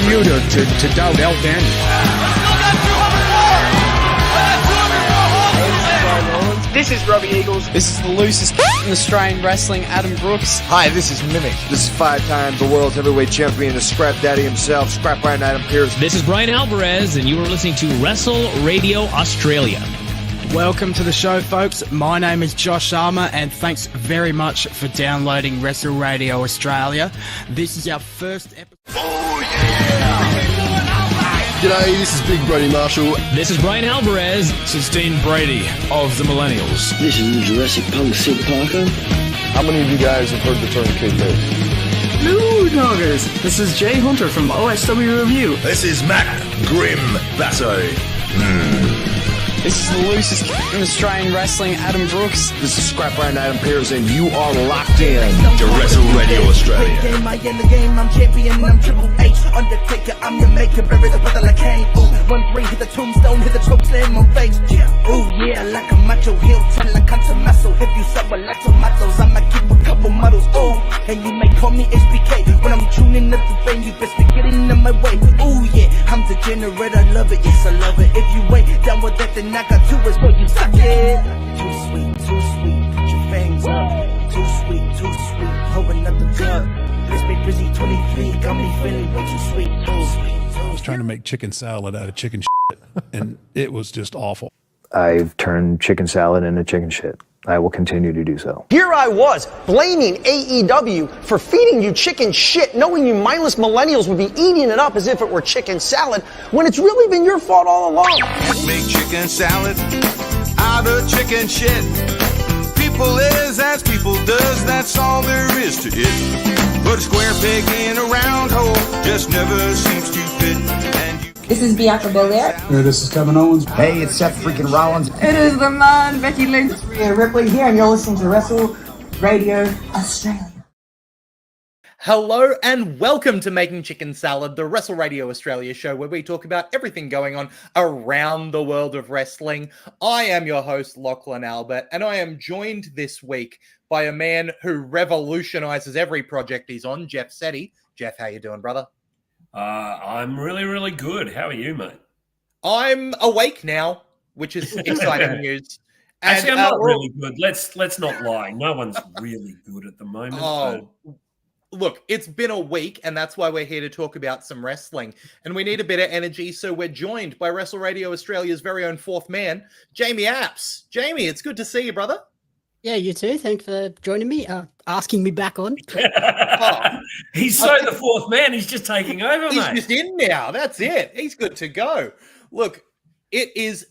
you to doubt El Daniel? This is Robbie Eagles. This is the loosest in Australian wrestling, Adam Brooks. Hi, this is Mimic. This is 5 times the world's heavyweight champion, the Scrap Daddy himself, Scrap Ryan Adam Pierce. This is Brian Alvarez, and you are listening to Wrestle Radio Australia. Welcome to the show, folks. My name is Josh Armour, and thanks very much for downloading Wrestle Radio Australia. This is our first episode. Oh, yeah! G'day, this is Big Brody Marshall. This is Brian Alvarez. This is Dean Brady of the Millennials. This is the Jurassic Punk Sid Parker. How many of you guys have heard the term kayfabe? Hello, doggers. This is Jay Hunter from OSW Review. This is Matt Grim Basso. This is the loosest in Australian wrestling, Adam Brooks. This is Scrap Ryan Adam Pierce, and you are locked in to Wrestle Radio Australia. I in the game, I'm champion, I'm Triple H. Undertaker, I'm your maker, bury the brother like Kane. Ooh, 1-3, hit the tombstone, hit the choke slam on face. Ooh, yeah, like a macho heel, turn like a muscle. If you suffer like tomatoes, I'ma keep a couple models. Ooh, and you may call me HBK. When I'm tuning up the band, you best be getting in my way. Ooh, yeah, I'm degenerate, I love it, yes, I love it. If you ain't down with that, then I got two is what you suck it. Too sweet, put your fangs up. Too sweet, hold another cup. Let's be busy 23, got me feeling way too sweet. I was trying to make chicken salad out of chicken shit, and it was just awful. I've turned chicken salad into chicken shit. I will continue to do so. Here I was, blaming AEW for feeding you chicken shit, knowing you mindless millennials would be eating it up as if it were chicken salad, when it's really been your fault all along. Make chicken salad out of chicken shit. People is as people does, that's all there is to it. Put a square peg in a round hole, just never seems to fit. And you... This is Bianca Belair. Hey, this is Kevin Owens. Hey, it's Seth freaking Rollins. It is the man, Becky Lynch. It's Rhea Ripley here, and you're listening to Wrestle Radio Australia. Hello and welcome to Making Chicken Salad, the Wrestle Radio Australia show where we talk about everything going on around the world of wrestling. I am your host, Lachlan Albert, and I am joined this week by a man who revolutionizes every project he's on, Jeff Setti. Jeff, how you doing, brother? I'm really, really good. How are you, mate? I'm awake now, which is exciting news. Actually, I'm not really good. Let's not lie. No one's really good at the moment. Oh, look, it's been a week, and that's why we're here to talk about some wrestling. And we need a bit of energy, so we're joined by Wrestle Radio Australia's very own fourth man, Jamie Apps. Jamie, it's good to see you, brother. Yeah, you too. Thanks for joining me, asking me back on. He's the fourth man. He's just taking over, He's mate. Just in now. That's it. He's good to go. Look, it is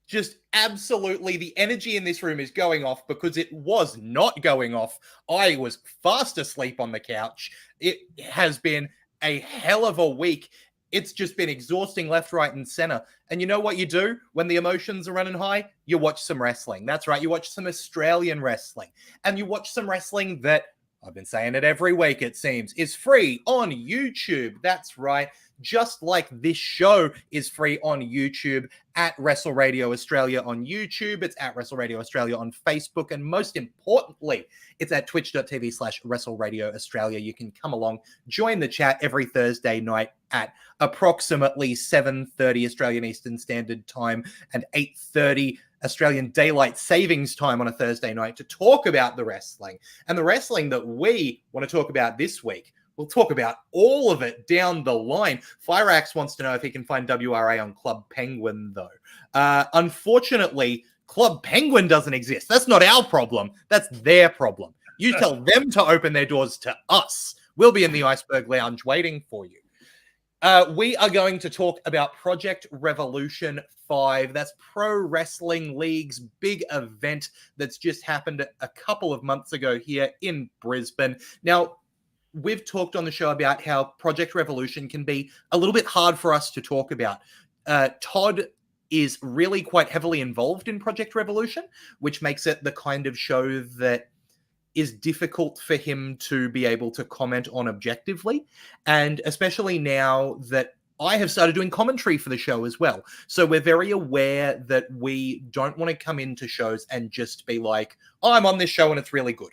just absolutely, the energy in this room is going off because it was not going off. I was fast asleep on the couch. It has been a hell of a week. It's just been exhausting left, right, and center. And you know what you do when the emotions are running high? You watch some wrestling. That's right. You watch some Australian wrestling. And you watch some wrestling that, I've been saying it every week, it seems, is free on YouTube. That's right. Just like this show is free on YouTube at Wrestle Radio Australia on YouTube. It's at Wrestle Radio Australia on Facebook. And most importantly, it's at twitch.tv/Wrestle Radio Australia. You can come along, join the chat every Thursday night at approximately 7:30 Australian Eastern Standard Time and 8:30 Australian Daylight Savings Time on a Thursday night to talk about the wrestling. And the wrestling that we want to talk about this week, we'll talk about all of it down the line. Fyrax wants to know if he can find WRA on Club Penguin, though. Unfortunately, Club Penguin doesn't exist. That's not our problem. That's their problem. You tell them to open their doors to us. We'll be in the Iceberg Lounge waiting for you. We are going to talk about Project Revolution 5. That's Pro Wrestling League's big event that's just happened a couple of months ago here in Brisbane. Now, we've talked on the show about how Project Revolution can be a little bit hard for us to talk about. Todd is really quite heavily involved in Project Revolution, which makes it the kind of show that is difficult for him to be able to comment on objectively. And especially now that I have started doing commentary for the show as well. So we're very aware that we don't want to come into shows and just be like, oh, I'm on this show and it's really good.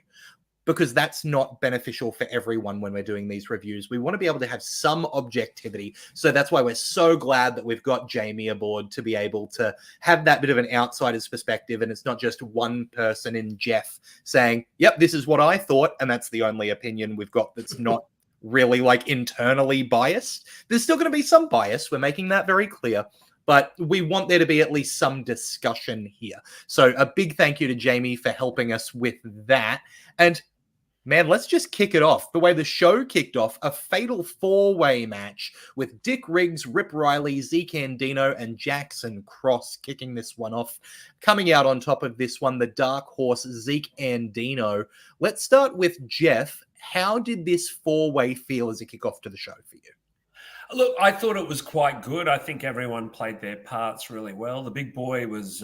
because that's not beneficial for everyone when we're doing these reviews. We want to be able to have some objectivity. So that's why we're so glad that we've got Jamie aboard to be able to have that bit of an outsider's perspective. And it's not just one person in Jeff saying, yep, this is what I thought. And that's the only opinion we've got that's not really like internally biased. There's still going to be some bias. We're making that very clear. But we want there to be at least some discussion here. So a big thank you to Jamie for helping us with that. And man, let's just kick it off. The way the show kicked off, a fatal four-way match with Dick Riggs, Rip Riley, Zeke Andino, and Jackson Cross kicking this one off. Coming out on top of this one, the dark horse Zeke Andino. Let's start with Jeff. How did this four-way feel as a kickoff to the show for you? Look, I thought it was quite good. I think everyone played their parts really well. The big boy was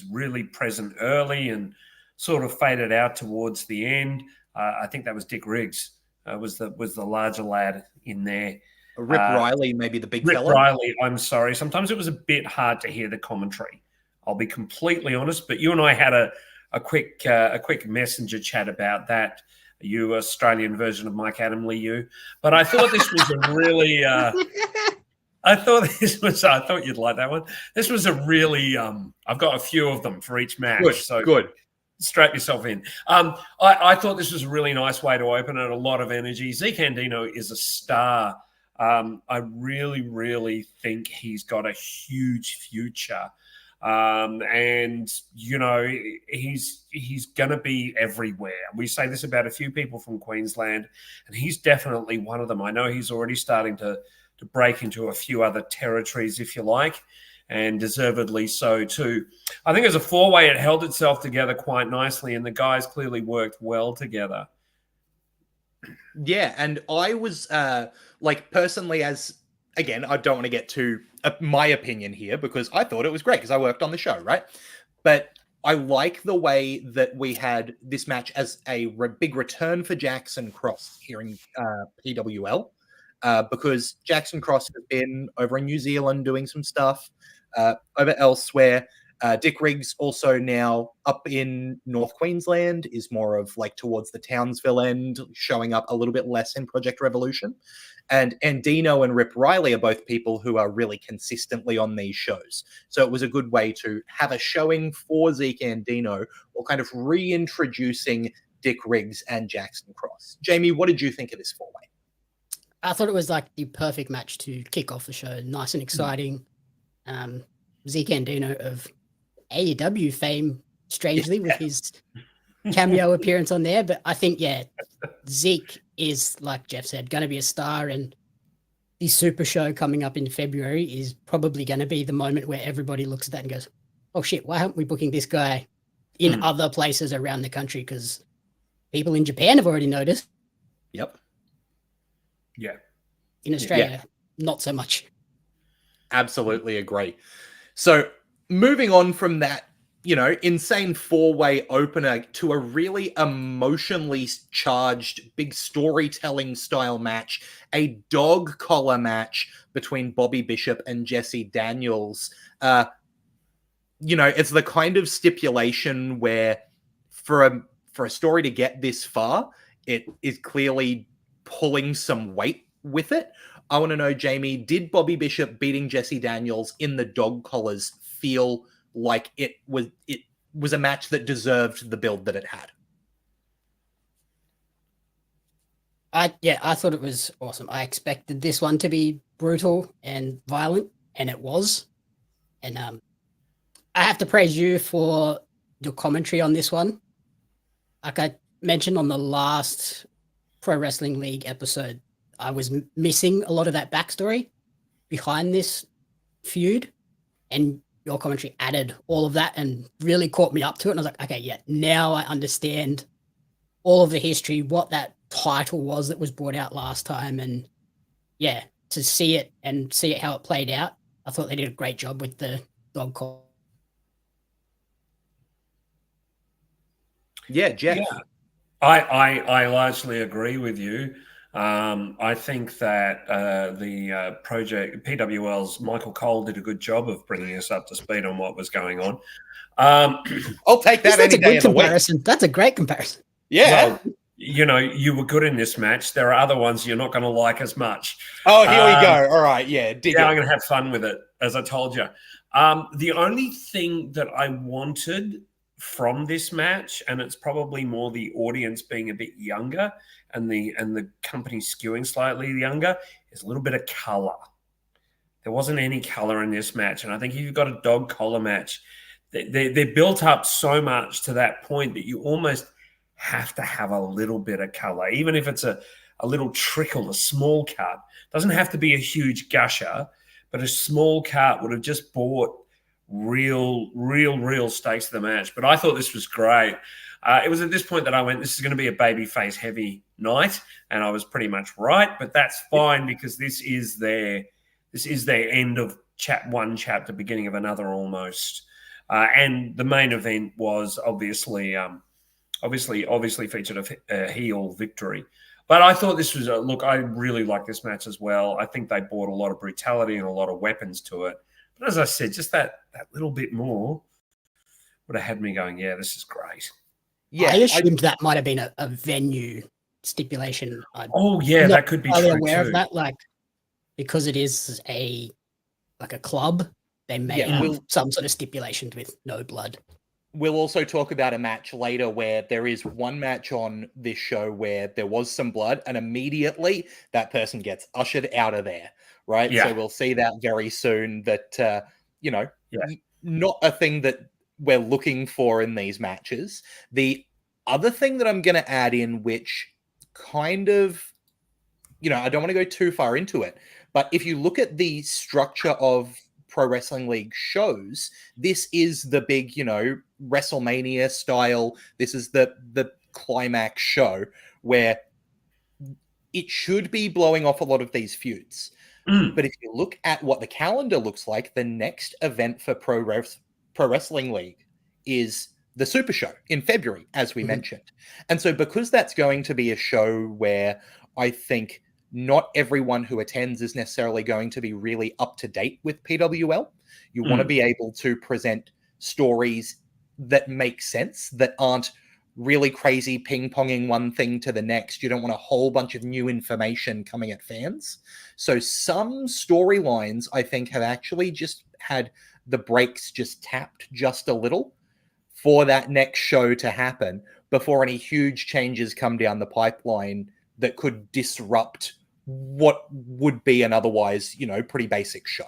really present early and sort of faded out towards the end. I think that was Dick Riggs. Was the larger lad in there. Rip Riley, maybe the big Rip fella. Riley, I'm sorry. Sometimes it was a bit hard to hear the commentary. I'll be completely honest. But you and I had a quick messenger chat about that. You Australian version of Mike Adamley, you. But I thought this was a really. I thought you'd like that one. This was a really. I've got a few of them for each match. Good, so good. Strap yourself in. I thought this was a really nice way to open it. A lot of energy. Zeke Andino is a star. I really, really think he's got a huge future. And you know, he's going to be everywhere. We say this about a few people from Queensland, and he's definitely one of them. I know he's already starting to break into a few other territories, if you like, and deservedly so too. I think as a four-way, it held itself together quite nicely, and the guys clearly worked well together. Yeah, and I was personally, as again, I don't want to get to my opinion here because I thought it was great because I worked on the show, right? But I like the way that we had this match as a big return for Jackson Cross here in PWL because Jackson Cross has been over in New Zealand doing some stuff over elsewhere. Dick Riggs also now up in North Queensland is more of like towards the Townsville end, showing up a little bit less in Project Revolution. And Andino and Rip Riley are both people who are really consistently on these shows. So it was a good way to have a showing for Zeke Andino or kind of reintroducing Dick Riggs and Jackson Cross. Jamie, what did you think of this four-way? I thought it was like the perfect match to kick off the show. Nice and exciting. Zeke Andino of AEW fame, strangely, with his cameo appearance on there. But I think, yeah, Zeke is, like Jeff said, going to be a star. And the Super Show coming up in February is probably going to be the moment where everybody looks at that and goes, oh, shit, why aren't we booking this guy in other places around the country? Because people in Japan have already noticed. Yep. Yeah. In Australia, not so much. Absolutely agree. So moving on from that, you know, insane four-way opener to a really emotionally charged, big storytelling style match, a dog collar match between Bobby Bishop and Jesse Daniels. You know, it's the kind of stipulation where for a story to get this far, it is clearly pulling some weight with it. I want to know, Jamie, did Bobby Bishop beating Jesse Daniels in the dog collars feel like it was a match that deserved the build that it had? I thought it was awesome. I expected this one to be brutal and violent, and it was. And I have to praise you for your commentary on this one. Like I mentioned on the last Pro Wrestling League episode, I was missing a lot of that backstory behind this feud, and your commentary added all of that and really caught me up to it. And I was like, okay, yeah, now I understand all of the history, what that title was that was brought out last time. And yeah, to see it and see how it played out, I thought they did a great job with the dog call. Yeah, Jeff. Yeah. I largely agree with you. I think that the project PWL's Michael Cole did a good job of bringing us up to speed on what was going on. I'll take that any day of the week. That's a great comparison. Yeah. Well, you know, you were good in this match. There are other ones you're not going to like as much. Oh, here we go. All right. Yeah. I'm going to have fun with it, as I told you. The only thing that I wanted from this match, and it's probably more the audience being a bit younger and the company skewing slightly younger, is a little bit of color. There wasn't any color in this match, and I think if you've got a dog collar match, they're built up so much to that point that you almost have to have a little bit of color, even if it's a little trickle, a small cut. Doesn't have to be a huge gusher, but a small cut would have just brought real stakes to the match. But I thought this was great. It was at this point that I went, this is going to be a babyface heavy night, and I was pretty much right. But that's fine because this is their end of one chapter, beginning of another almost. And the main event was obviously featured a heel victory. But I thought this was I really like this match as well. I think they brought a lot of brutality and a lot of weapons to it. But as I said, just that little bit more would have had me going, yeah, this is great. Yeah, I assumed that might have been a venue stipulation. That could be true aware too. of that, because it is a club, they may have some sort of stipulations with no blood. We'll also talk about a match later where there is one match on this show where there was some blood and immediately that person gets ushered out of there, right? Yeah. So we'll see that very soon that, not a thing that we're looking for in these matches. The other thing that I'm going to add in, which kind of, I don't want to go too far into it, but if you look at the structure of Pro Wrestling League shows, this is the big, WrestleMania style. This is the climax show where it should be blowing off a lot of these feuds. But if you look at what the calendar looks like, the next event for Pro Wrestling League is the Super Show in February, as we mentioned. And so because that's going to be a show where I think not everyone who attends is necessarily going to be really up to date with PWL. You want to be able to present stories that make sense, that aren't really crazy ping-ponging one thing to the next. You don't want a whole bunch of new information coming at fans. So some storylines, I think, have actually just had the brakes just tapped just a little for that next show to happen before any huge changes come down the pipeline that could disrupt what would be an otherwise, pretty basic show.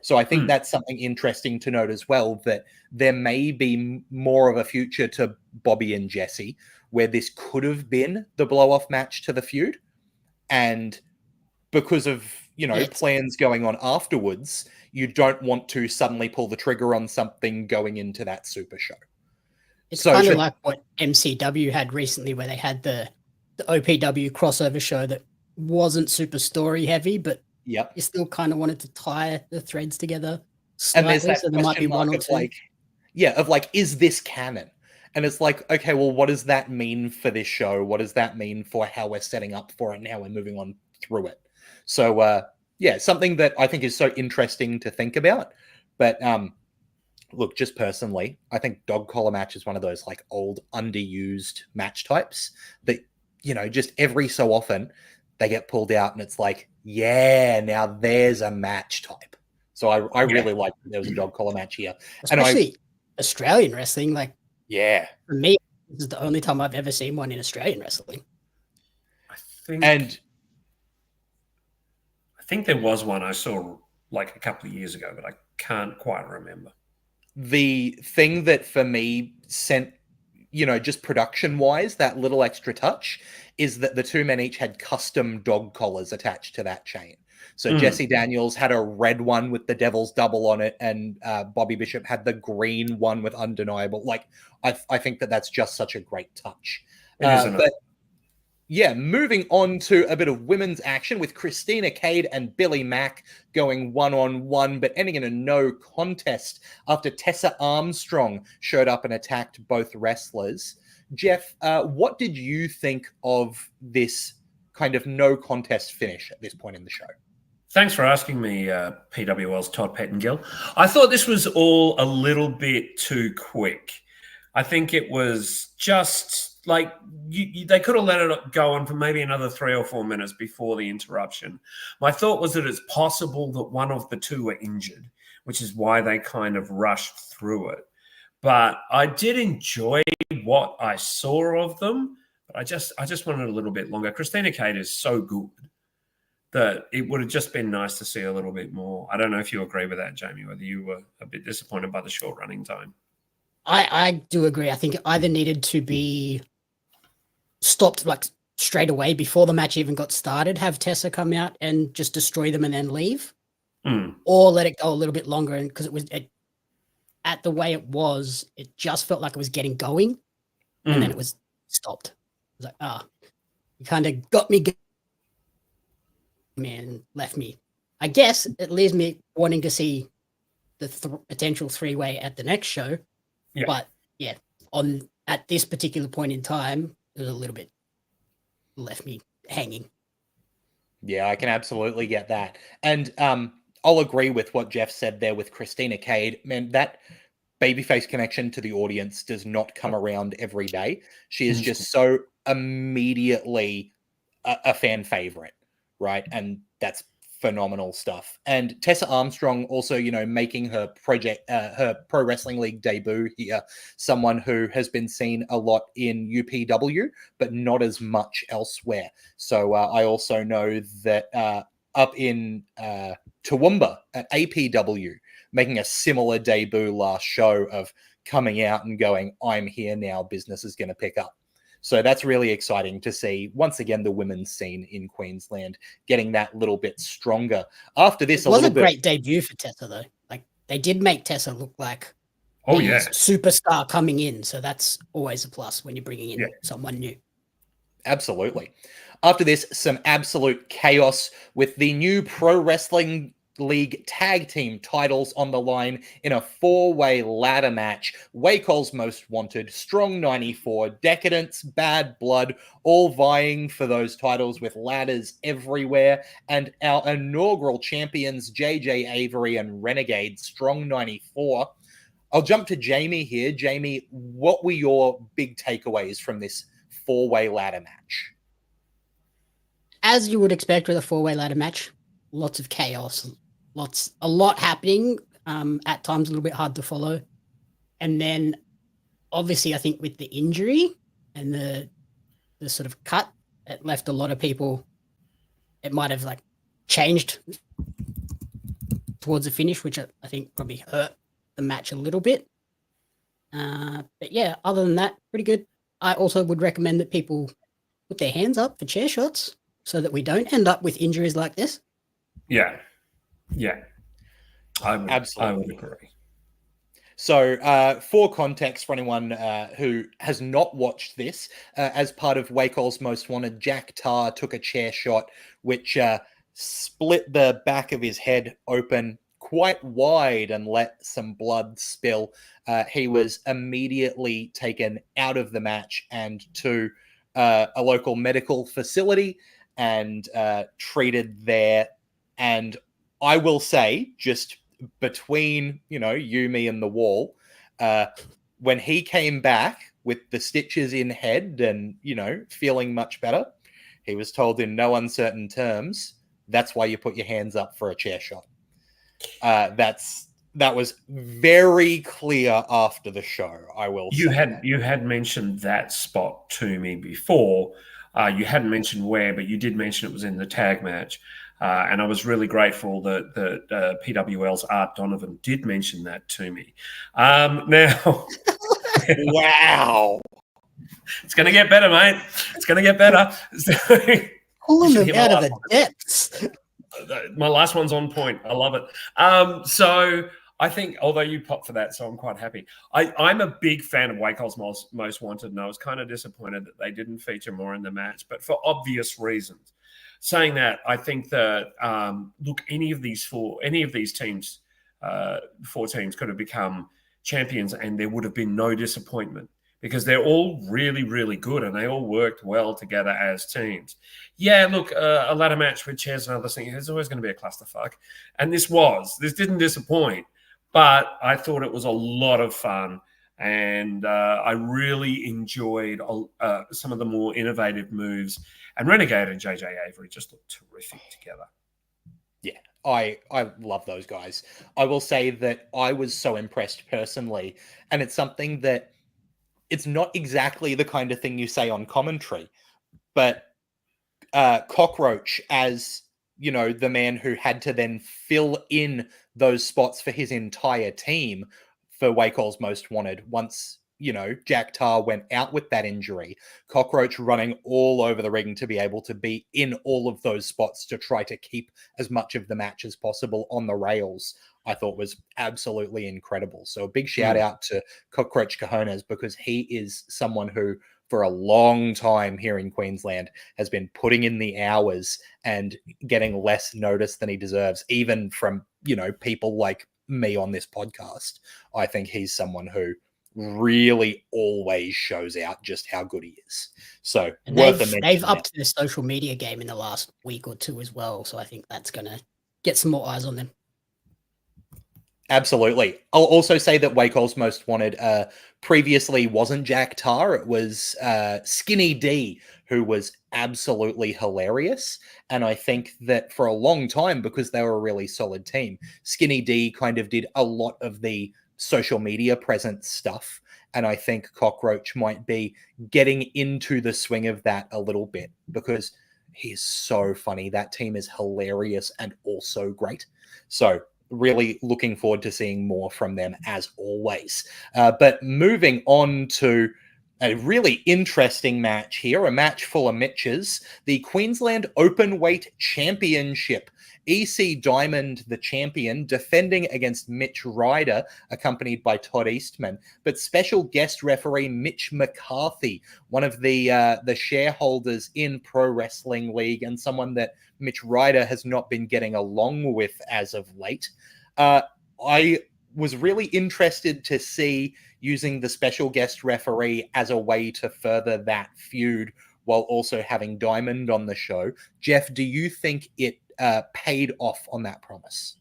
So I think that's something interesting to note as well, that there may be more of a future to Bobby and Jesse where this could have been the blow-off match to the feud. And because of, plans going on afterwards, you don't want to suddenly pull the trigger on something going into that Super Show. It's kind of like what MCW had recently, where they had the OPW crossover show that wasn't super story heavy, but you still kind of wanted to tie the threads together slightly, and there's that so there might be one or two. Is this canon? And it's like, okay, well, what does that mean for this show? What does that mean for how we're setting up for it now and moving on through it? So, something that I think is so interesting to think about. But look, just personally, I think dog collar match is one of those old underused match types that, just every so often they get pulled out and it's like, yeah, now there's a match type. So I really like that there was a dog collar match here. Especially Australian wrestling. For me, this is the only time I've ever seen one in Australian wrestling. I think there was one I saw a couple of years ago, but I can't quite remember. The thing that for me sent, just production-wise, that little extra touch is that the two men each had custom dog collars attached to that chain. So Jesse Daniels had a red one with the Devil's Double on it, and Bobby Bishop had the green one with Undeniable. I think that's just such a great touch. Moving on to a bit of women's action with Christina Cade and Billy Mack going one-on-one, but ending in a no contest after Tessa Armstrong showed up and attacked both wrestlers. Jeff, what did you think of this kind of no contest finish at this point in the show? Thanks for asking me, PWL's Todd Pettengill. I thought this was all a little bit too quick. I think it was just like they could have let it go on for maybe another 3 or 4 minutes before the interruption. My thought was that it's possible that one of the two were injured, which is why they kind of rushed through it. But I did enjoy what I saw of them. But I just wanted a little bit longer. Christina Cade is so good that it would have just been nice to see a little bit more. I don't know if you agree with that, Jamie, whether you were a bit disappointed by the short running time. I do agree. I think it either needed to be stopped like straight away before the match even got started, have Tessa come out and just destroy them and then leave, or let it go a little bit longer. And because at the way it was, it just felt like it was getting going, and then it was stopped. It was like, you kind of got me, man, left me. I guess it leaves me wanting to see the potential 3-way at the next show. Yeah. But yeah, at this particular point in time, it was a little bit left me hanging. Yeah, I can absolutely get that. And I'll agree with what Jeff said there with Christina Cade. Man, that babyface connection to the audience does not come around every day. She is just so immediately a fan favorite, right? And that's phenomenal stuff. And Tessa Armstrong also, making her her Pro Wrestling League debut here, someone who has been seen a lot in UPW, but not as much elsewhere. So I also know that up in Toowoomba at APW, making a similar debut last show of coming out and going, I'm here now, business is going to pick up. So that's really exciting to see, once again, the women's scene in Queensland getting that little bit stronger. After this, it was a great debut for Tessa, though. Like, they did make Tessa look like superstar coming in. So that's always a plus when you're bringing in someone new. Absolutely. After this, some absolute chaos with the new Pro Wrestling League tag team titles on the line in a 4-way ladder match. Wacol's Most Wanted, Strong 94, Decadence, Bad Blood, all vying for those titles with ladders everywhere. And our inaugural champions, JJ Avery and Renegade, Strong 94. I'll jump to Jamie here. Jamie, what were your big takeaways from this 4-way ladder match? As you would expect with a 4-way ladder match, lots of chaos. A lot happening, at times a little bit hard to follow. And then obviously I think with the injury and the sort of cut, it left a lot of people, it might have like changed towards the finish, which I think probably hurt the match a little bit. But yeah, other than that, pretty good. I also would recommend that people put their hands up for chair shots so that we don't end up with injuries like this. Yeah. Yeah, I would agree. So for context, for anyone who has not watched this, as part of Wacol's Most Wanted, Jack Tarr took a chair shot which split the back of his head open quite wide and let some blood spill. He was immediately taken out of the match and to a local medical facility and treated there. And I will say, just between, you, me, and the wall, when he came back with the stitches in head and, feeling much better, he was told in no uncertain terms, that's why you put your hands up for a chair shot. That was very clear after the show, I will say. You had mentioned that spot to me before. You hadn't mentioned where, but you did mention it was in the tag match. And I was really grateful that PWL's Art Donovan did mention that to me. Now, wow, it's going to get better, mate. It's going to get better. Pulling them out of the depths. My last one's on point. I love it. So I think, although you popped for that, so I'm quite happy. I'm a big fan of Wacol's Most Wanted, and I was kind of disappointed that they didn't feature more in the match, but for obvious reasons. Saying that, I think that look, any of these teams, 4 teams could have become champions, and there would have been no disappointment because they're all really, really good and they all worked well together as teams. Yeah, look, a ladder match with chairs and other things, there's always going to be a clusterfuck, and this didn't disappoint, but I thought it was a lot of fun. And I really enjoyed some of the more innovative moves. And Renegade and JJ Avery just looked terrific together. Yeah, I love those guys. I will say that I was so impressed personally, and it's something that it's not exactly the kind of thing you say on commentary, but Cockroach, as you know, the man who had to then fill in those spots for his entire team for Wakeall's Most Wanted once, you know, Jack Tar went out with that injury. Cockroach running all over the ring to be able to be in all of those spots to try to keep as much of the match as possible on the rails, I thought was absolutely incredible. So a big shout out to Cockroach Cojones, because he is someone who, for a long time here in Queensland, has been putting in the hours and getting less notice than he deserves, even from, you know, people like me on this podcast. I think he's someone who really always shows out just how good he is. So and worth they've upped their social media game in the last week or two as well. So I think that's going to get some more eyes on them. Absolutely. I'll also say that Wakeall's Most Wanted previously wasn't Jack Tar. It was Skinny D, who was absolutely hilarious. And I think that for a long time, because they were a really solid team, Skinny D kind of did a lot of the social media presence stuff. And I think Cockroach might be getting into the swing of that a little bit, because he's so funny. That team is hilarious and also great. So really looking forward to seeing more from them as always. But moving on to a really interesting match here, a match full of Mitches, the Queensland Openweight Championship. EC Diamond, the champion, defending against Mitch Ryder, accompanied by Todd Eastman, but special guest referee Mitch McCarthy, one of the shareholders in Pro Wrestling League and someone that Mitch Ryder has not been getting along with as of late. I was really interested to see using the special guest referee as a way to further that feud while also having Diamond on the show. Jeff, do you think it paid off on that promise?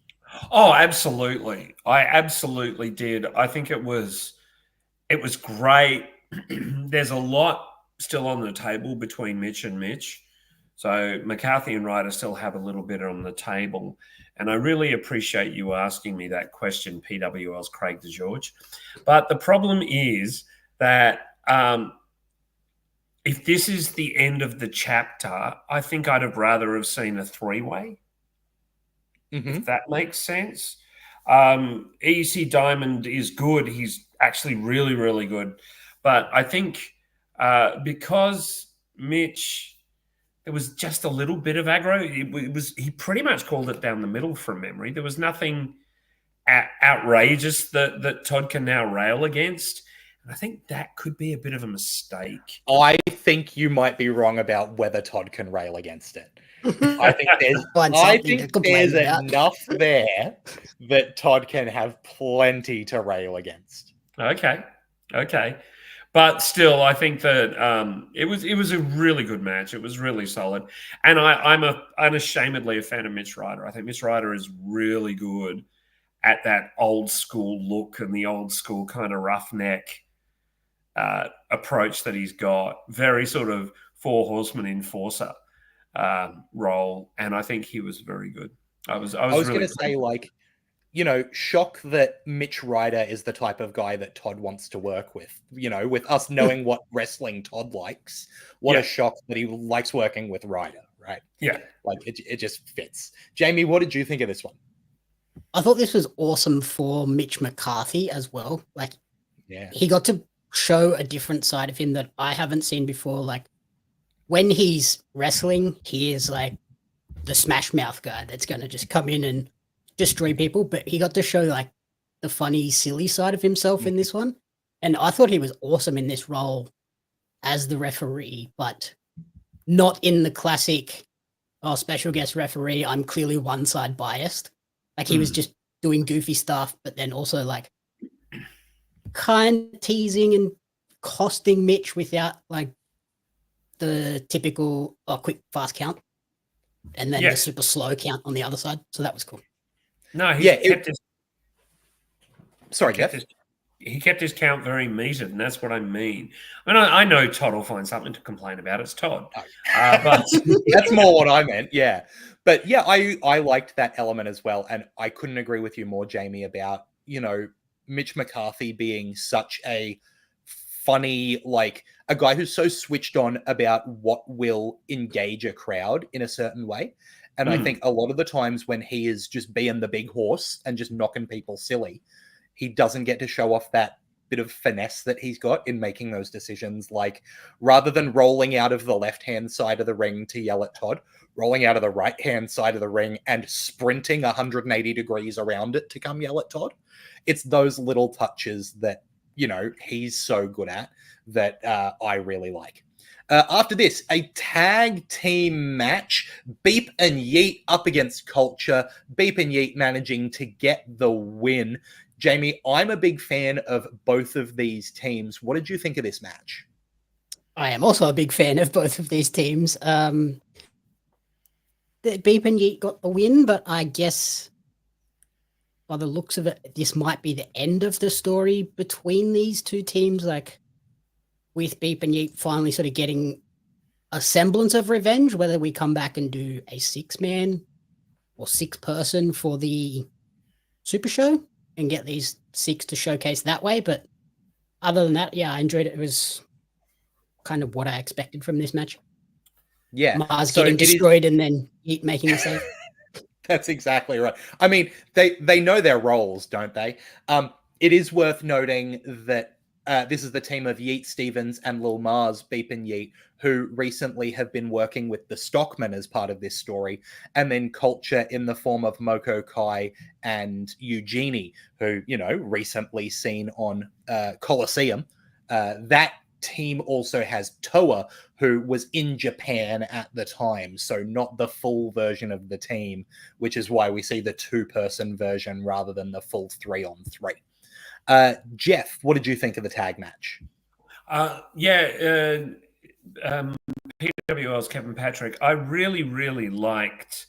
Oh, absolutely. I absolutely did. I think it was great. There's a lot still on the table between Mitch and Mitch. So McCarthy and Ryder still have a little bit on the table. And I really appreciate you asking me that question, PWL's Craig DeGeorge. But the problem is that if this is the end of the chapter, I think I'd have rather have seen a three-way, if that makes sense. EC Diamond is good. He's actually really, really good. But I think because Mitch, there was just a little bit of aggro. He pretty much called it down the middle from memory. There was nothing outrageous that Todd can now rail against. And I think that could be a bit of a mistake. I think you might be wrong about whether Todd can rail against it. I think there's enough there that Todd can have plenty to rail against. Okay. But still, I think that it was a really good match. It was really solid. And I'm unashamedly a fan of Mitch Ryder. I think Mitch Ryder is really good at that old school look and the old school kind of roughneck approach that he's got. Very sort of four horseman enforcer role. And I think he was very good. I was really going to say, shock that Mitch Ryder is the type of guy that Todd wants to work with. With us knowing what wrestling Todd likes, what a shock that he likes working with Ryder, right? Yeah. It just fits. Jamie, what did you think of this one? I thought this was awesome for Mitch McCarthy as well. He got to show a different side of him that I haven't seen before. When he's wrestling, he is the smash mouth guy that's going to just come in and destroy people, but he got to show the funny, silly side of himself in this one. And I thought he was awesome in this role as the referee, but not in the classic, special guest referee, I'm clearly one side biased. He was just doing goofy stuff, but then also kind of teasing and costing Mitch without the typical quick, fast count. And then the super slow count on the other side. So that was cool. No, he kept his... Sorry, Jeff. he kept his count very metered, and that's what I mean. I mean, I know Todd will find something to complain about. It's Todd, but that's more what I meant. Yeah, but yeah, I liked that element as well, and I couldn't agree with you more, Jamie, about Mitch McCarthy being such a funny, like a guy who's so switched on about what will engage a crowd in a certain way. And I think a lot of the times when he is just being the big horse and just knocking people silly, he doesn't get to show off that bit of finesse that he's got in making those decisions. Like, rather than rolling out of the left-hand side of the ring to yell at Todd, rolling out of the right-hand side of the ring and sprinting 180 degrees around it to come yell at Todd. It's those little touches that, he's so good at that I really like. After this, a tag team match, Beep and Yeet up against Culture. Beep and Yeet managing to get the win. Jamie, I'm a big fan of both of these teams. What did you think of this match? I am also a big fan of both of these teams. The Beep and Yeet got the win, but I guess by the looks of it, this might be the end of the story between these two teams. Like, with Beep and Yeet finally sort of getting a semblance of revenge, whether we come back and do a 6-man or 6-person for the Super Show and get these 6 to showcase that way. But other than that, yeah, I enjoyed it. It was kind of what I expected from this match. Yeah. Mars getting destroyed and then Yeet making a save. That's exactly right. I mean, they know their roles, don't they? It is worth noting that this is the team of Yeet Stevens and Lil Mars, Beep and Yeet, who recently have been working with the Stockmen as part of this story, and then Culture in the form of Moko Kai and Eugenie, who, recently seen on Coliseum. That team also has Toa, who was in Japan at the time, so not the full version of the team, which is why we see the 2-person version rather than the full 3-on-3. Jeff, what did you think of the tag match? PWL's Kevin Patrick. I really, really liked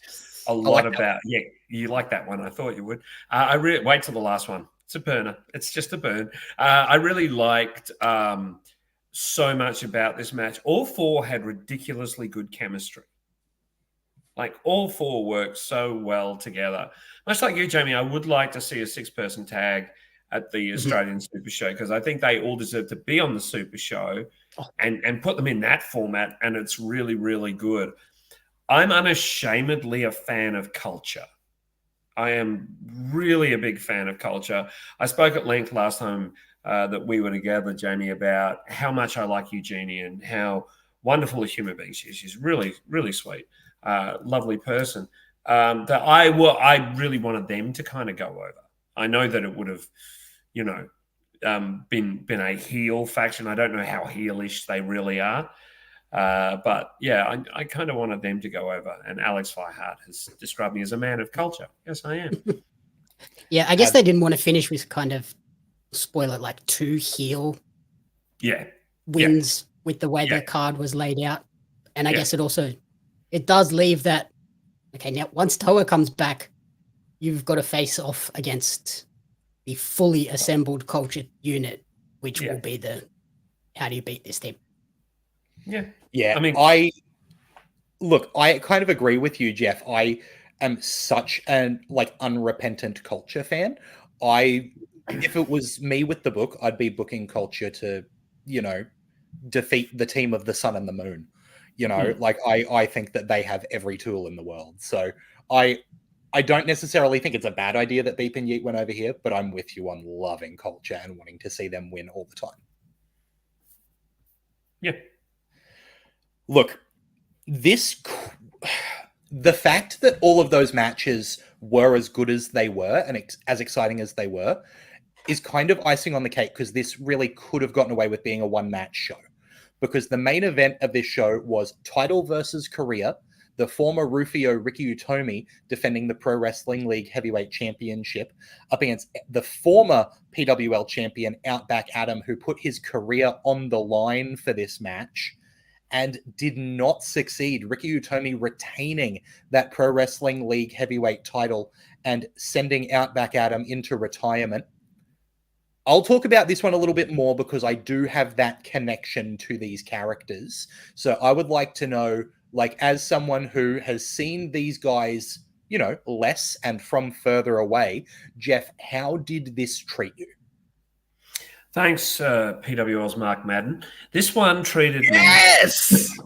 a lot about. Yeah, you like that one. I thought you would. Wait till the last one. It's a burner. It's just a burn. I really liked so much about this match. All 4 had ridiculously good chemistry. Like, all 4 worked so well together. Much like you, Jamie, I would like to see a 6-person tag at the Australian Super Show, because I think they all deserve to be on the Super Show and put them in that format, and it's really, really good. I'm unashamedly a fan of Culture. I am really a big fan of Culture. I spoke at length last time that we were together, Jamie, about how much I like Eugenie and how wonderful a human being she is. She's really, really sweet, lovely person. That I really wanted them to kind of go over. I know that it would have, been a heel faction. I don't know how heelish they really are. But yeah, I kind of wanted them to go over. And Alex Feihart has described me as a man of culture. Yes, I am. Yeah, I guess they didn't want to finish with kind of, spoiler, like 2 heel wins with the way the card was laid out. And I guess it does leave that, okay, now once Toa comes back, you've got to face off against the fully assembled Culture unit, which will be how do you beat this team? Yeah. Yeah. I mean, I kind of agree with you, Jeff. I am such an unrepentant Culture fan. If it was me with the book, I'd be booking Culture to, defeat the team of the Sun and the Moon. I think that they have every tool in the world. So I don't necessarily think it's a bad idea that Beep and Yeet went over here, but I'm with you on loving Culture and wanting to see them win all the time. Yeah. Look, the fact that all of those matches were as good as they were and as exciting as they were is kind of icing on the cake, because this really could have gotten away with being a 1-match show. Because the main event of this show was Title versus Korea, the former Rufio Ricky Utomi defending the Pro Wrestling League Heavyweight Championship up against the former PWL champion Outback Adam, who put his career on the line for this match and did not succeed. Ricky Utomi retaining that Pro Wrestling League Heavyweight title and sending Outback Adam into retirement. I'll talk about this one a little bit more because I do have that connection to these characters. So I would like to know, like, as someone who has seen these guys, you know, less and from further away, Jeff, how did this treat you? Thanks, PWL's Mark Madden. This one treated me. Yes!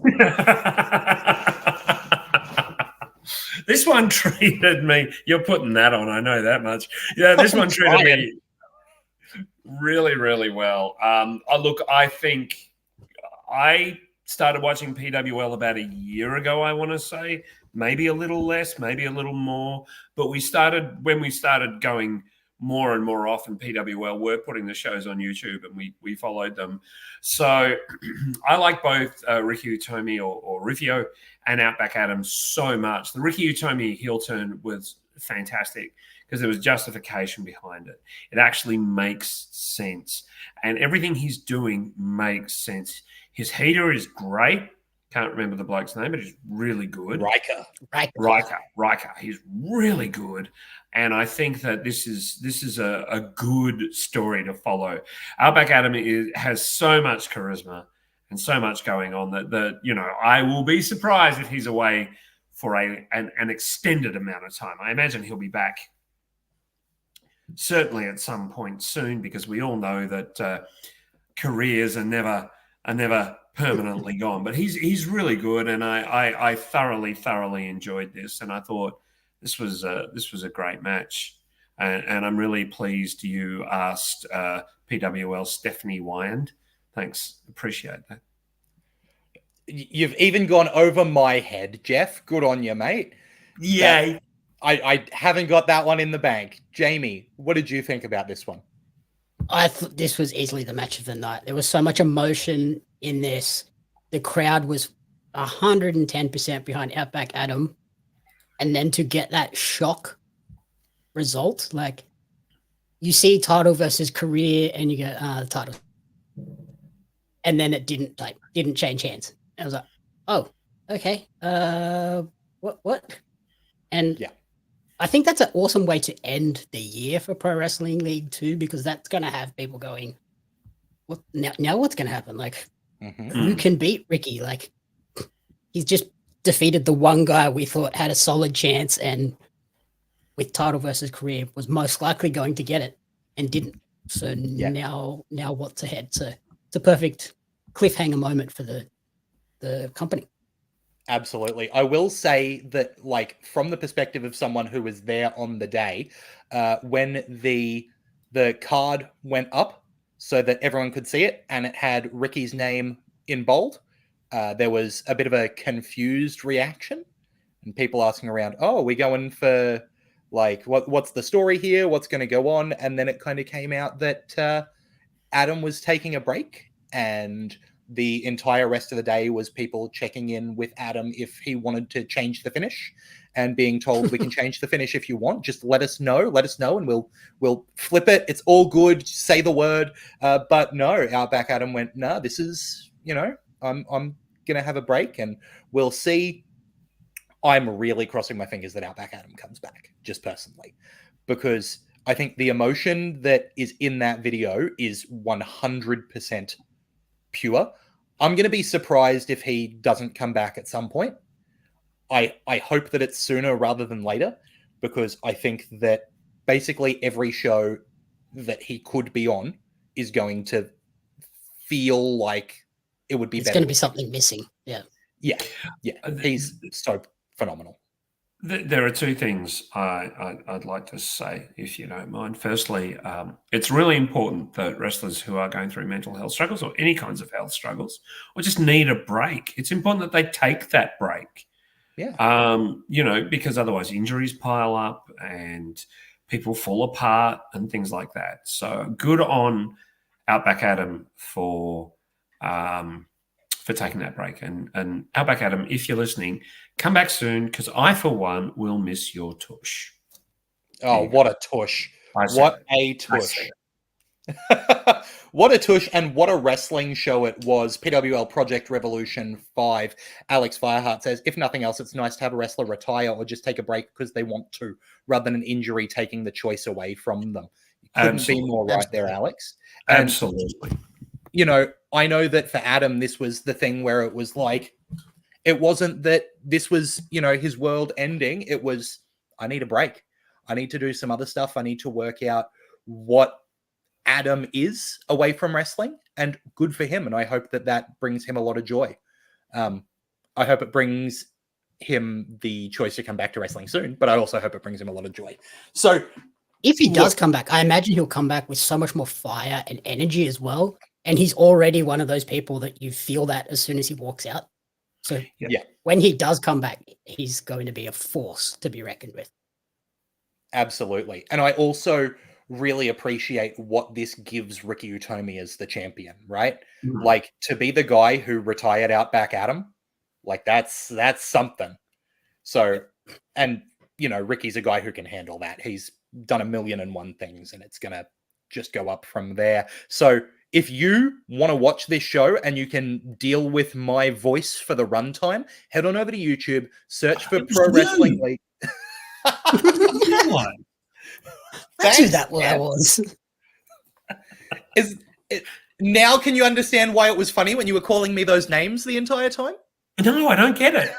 This one treated me. You're putting that on. I know that much. Yeah, this one treated me really, really well. Look, I think I started watching PWL about a year ago, I want to say. Maybe a little less, maybe a little more. But when we started going more and more often, PWL were putting the shows on YouTube and we followed them. So I like both Ricky Utomi or Rufio and Outback Adam so much. The Ricky Utomi heel turn was fantastic because there was justification behind it. It actually makes sense. And everything he's doing makes sense. His heater is great. Can't remember the bloke's name, but he's really good. Riker. He's really good. And I think that this is a good story to follow. Outback Adam has so much charisma and so much going on that you know, I will be surprised if he's away for an extended amount of time. I imagine he'll be back certainly at some point soon, because we all know that careers are never permanently gone. But he's really good, and I thoroughly enjoyed this, and I thought this was a great match, and I'm really pleased you asked PWL Stephanie Wyand. Thanks, appreciate that. You've even gone over my head, Jeff. Good on you, mate. Yay. I haven't got that one in the bank. Jamie, what did you think about this one? I thought this was easily the match of the night. There was so much emotion in this. The crowd was 110% behind Outback Adam. And then to get that shock result, like, you see title versus career and you go, the title. And then it didn't change hands. I was like, oh, okay. What? And yeah, I think that's an awesome way to end the year for Pro Wrestling League too, because that's going to have people going, what now what's going to happen? Like, who can beat Ricky? Like, he's just defeated the one guy we thought had a solid chance and with title versus career was most likely going to get it and didn't. So now what's ahead? So it's a perfect cliffhanger moment for the company. Absolutely. I will say that, like, from the perspective of someone who was there on the day, when the card went up so that everyone could see it and it had Ricky's name in bold, there was a bit of a confused reaction and people asking around, oh, are we going for, like, what's the story here? What's going to go on? And then it kind of came out that Adam was taking a break, and the entire rest of the day was people checking in with Adam if he wanted to change the finish and being told, we can change the finish if you want. Just let us know, and we'll flip it. It's all good. Say the word. But no, Outback Adam went, no, this is, you know, I'm going to have a break and we'll see. I'm really crossing my fingers that Outback Adam comes back, just personally, because I think the emotion that is in that video is 100% pure. I'm going to be surprised if he doesn't come back at some point. I hope that it's sooner rather than later, because I think that basically every show that he could be on is going to feel like it would be better. It's going to be something missing. Yeah. He's so phenomenal. There are two things I'd like to say, if you don't mind. Firstly, it's really important that wrestlers who are going through mental health struggles or any kinds of health struggles or just need a break, it's important that they take that break. Yeah. You know, because otherwise injuries pile up and people fall apart and things like that. So good on Outback Adam for taking that break. And Outback Adam, if you're listening, come back soon, because I, for one, will miss your tush. Oh, what a tush. What a tush. What a tush, and what a wrestling show it was. PWL Project Revolution 5. Alex Fireheart says, if nothing else, it's nice to have a wrestler retire or just take a break because they want to, rather than an injury taking the choice away from them. Couldn't be more right there, Alex. And, Absolutely. you know, I know that for Adam, this was the thing where it was like, it wasn't that this was, you know, his world ending. It was, I need a break. I need to do some other stuff. I need to work out what Adam is away from wrestling, and good for him. And I hope that that brings him a lot of joy. I hope it brings him the choice to come back to wrestling soon, but I also hope it brings him a lot of joy. So if he does come back, I imagine he'll come back with so much more fire and energy as well. And he's already one of those people that you feel that as soon as he walks out. So when he does come back, he's going to be a force to be reckoned with. Absolutely. And I also really appreciate what this gives Ricky Utomi as the champion, right? Mm-hmm. Like, to be the guy who retired Outback Adam, like that's something. So, and you know, Ricky's a guy who can handle that. He's done 1,000,001 things, and it's gonna just go up from there. So if you want to watch this show and you can deal with my voice for the runtime, head on over to YouTube, search for Pro Wrestling League. That's who that was. Now can you understand why it was funny when you were calling me those names the entire time? No, I don't get it.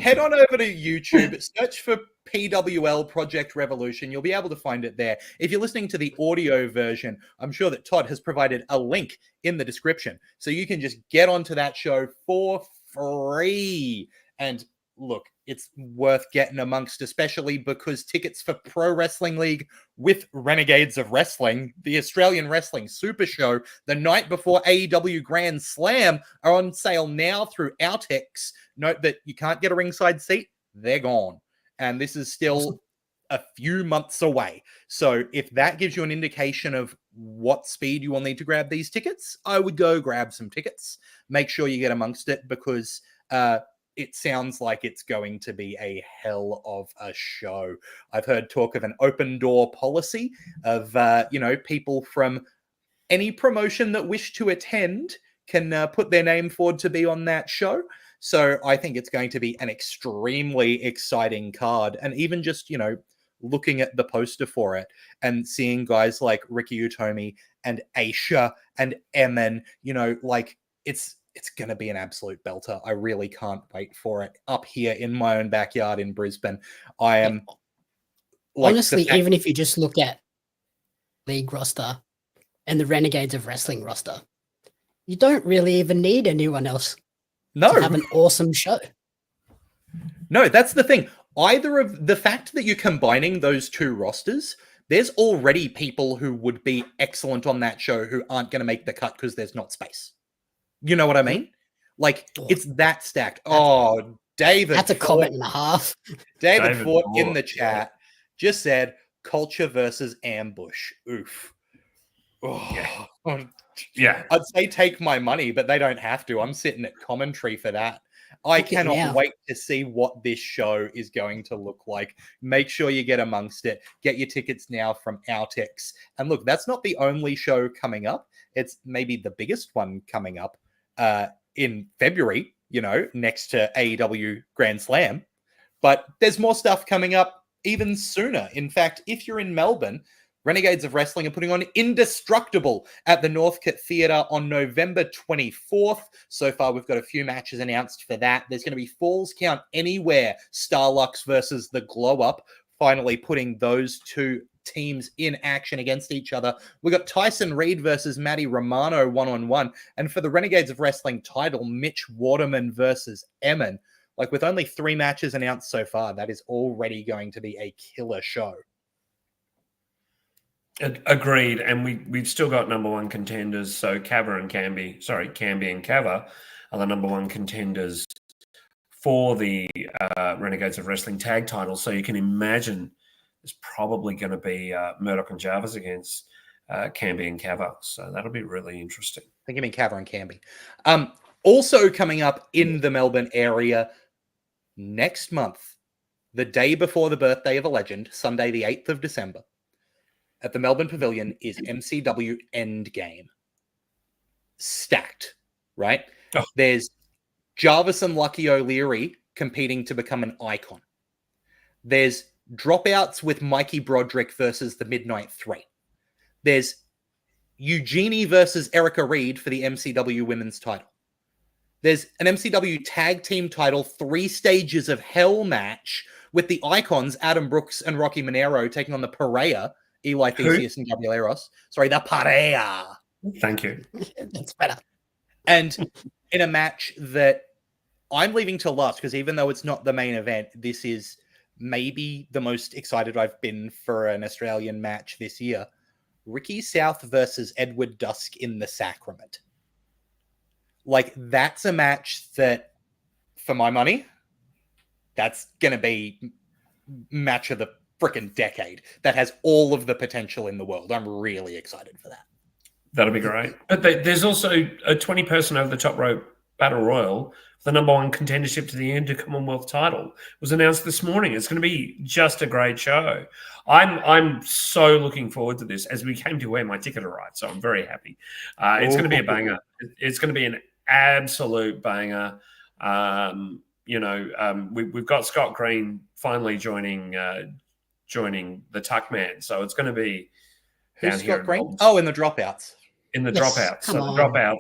Head on over to YouTube, search for PWL Project Revolution. You'll be able to find it there. If you're listening to the audio version, I'm sure that Todd has provided a link in the description. So you can just get onto that show for free. And look, it's worth getting amongst, especially because tickets for Pro Wrestling League with Renegades of Wrestling, the Australian Wrestling Super Show, the night before AEW Grand Slam, are on sale now through Outex. Note that you can't get a ringside seat. They're gone. And this is still a few months away. So if that gives you an indication of what speed you will need to grab these tickets, I would go grab some tickets. Make sure you get amongst it, because it sounds like it's going to be a hell of a show. I've heard talk of an open door policy of, people from any promotion that wish to attend can put their name forward to be on that show. So I think it's going to be an extremely exciting card. And even just, looking at the poster for it and seeing guys like Ricky Utomi and Aisha and Emin, it's going to be an absolute belter. I really can't wait for it up here in my own backyard in Brisbane. I am honestly, even if you just look at league roster and the Renegades of Wrestling roster, you don't really even need anyone else to have an awesome show. No, that's the thing. Either of the fact that you're combining those two rosters, there's already people who would be excellent on that show who aren't going to make the cut because there's not space. You know what I mean? It's that stacked. David. That's a comment and a half. David Fort in the chat just said culture versus ambush. Oof. Yeah. I'd say take my money, but they don't have to. I'm sitting at commentary for that. I cannot wait to see what this show is going to look like. Make sure you get amongst it. Get your tickets now from Outex. And look, that's not the only show coming up. It's maybe the biggest one coming up in February, next to AEW Grand Slam. But there's more stuff coming up even sooner. In fact, if you're in Melbourne, Renegades of Wrestling are putting on Indestructible at the Northcote Theatre on November 24th. So far, we've got a few matches announced for that. There's going to be Falls Count Anywhere, Starlux versus the Glow Up, finally putting those two teams in action against each other. We've got Tyson Reed versus Matty Romano 1-on-1. And for the Renegades of Wrestling title, Mitch Waterman versus Emin. With only 3 matches announced so far, that is already going to be a killer show. Agreed, and we've still got number 1 contenders. So Camby and Cava are the number 1 contenders for the Renegades of Wrestling tag titles. So you can imagine there's probably going to be Murdoch and Jarvis against Camby and Cava. So that'll be really interesting. I think you mean Cava and Camby. Also coming up in the Melbourne area next month, the day before the birthday of a legend, Sunday the 8th of December. At the Melbourne Pavilion is MCW Endgame. Stacked, right? Oh. There's Jarvis and Lucky O'Leary competing to become an icon. There's Dropouts with Mikey Broderick versus the Midnight Three. There's Eugenie versus Erica Reed for the MCW women's title. There's an MCW tag team title 3 stages of hell match with the icons Adam Brooks and Rocky Monero taking on the Parea, Eli Theseus and Gabriel Eros. Sorry, the Parea. Thank you. That's better. And in a match that I'm leaving till last, because even though it's not the main event, this is maybe the most excited I've been for an Australian match this year. Ricky South versus Edward Dusk in the Sacrament. Like, that's a match that, for my money, that's going to be match of the freaking decade. That has all of the potential in the world. I'm really excited for that. That'll be great. But there's also a 20-person over-the-top rope battle royal. The number 1 contendership to the Inter Commonwealth title was announced this morning. It's going to be just a great show. I'm so looking forward to this, as we came to wear my ticket arrived, so I'm very happy. It's going to be a banger. It's going to be an absolute banger. We've got Scott Green finally joining the Tuckman, so it's going to be Who's Scott Green? Oh, in the dropouts. In the dropouts. So the dropouts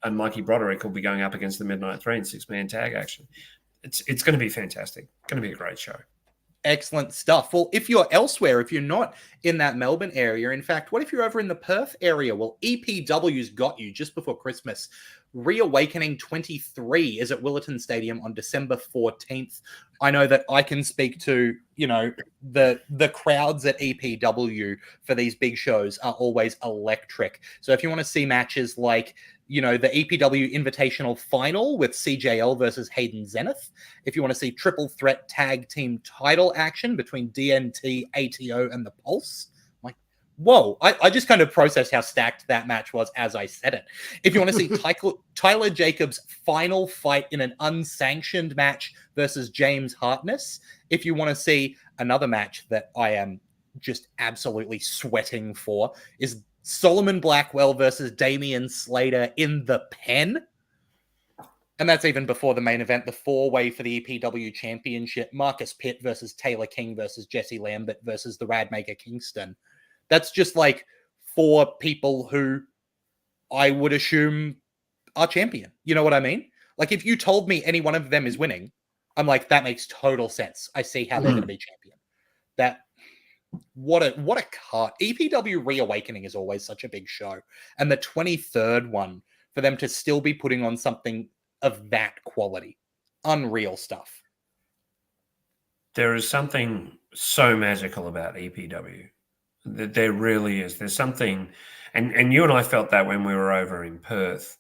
and Mikey Broderick will be going up against the Midnight Three in 6-man tag action. It's going to be fantastic. Going to be a great show. Excellent stuff. Well, if you're elsewhere, if you're not in that Melbourne area, in fact, what if you're over in the Perth area? Well, EPW's got you just before Christmas. Reawakening 23 is at Willerton Stadium on December 14th. I know that I can speak to, the crowds at EPW for these big shows are always electric. So if you want to see matches like, the EPW Invitational Final with CJL versus Hayden Zenith, if you want to see triple threat tag team title action between DNT, ATO, and the Pulse, whoa, I just kind of processed how stacked that match was as I said it. If you want to see Tyler Jacobs' final fight in an unsanctioned match versus James Hartness, if you want to see another match that I am just absolutely sweating for, is Solomon Blackwell versus Damian Slater in the Pen. And that's even before the main event, the 4-way for the EPW Championship, Marcus Pitt versus Taylor King versus Jesse Lambert versus the Radmaker Kingston. That's just like 4 people who I would assume are champion. You know what I mean? Like, if you told me any one of them is winning, I'm like, that makes total sense. I see how they're going to be champion. What a card. EPW Reawakening is always such a big show. And the 23rd one, for them to still be putting on something of that quality. Unreal stuff. There is something so magical about EPW. There really is. There's something, and you and I felt that when we were over in Perth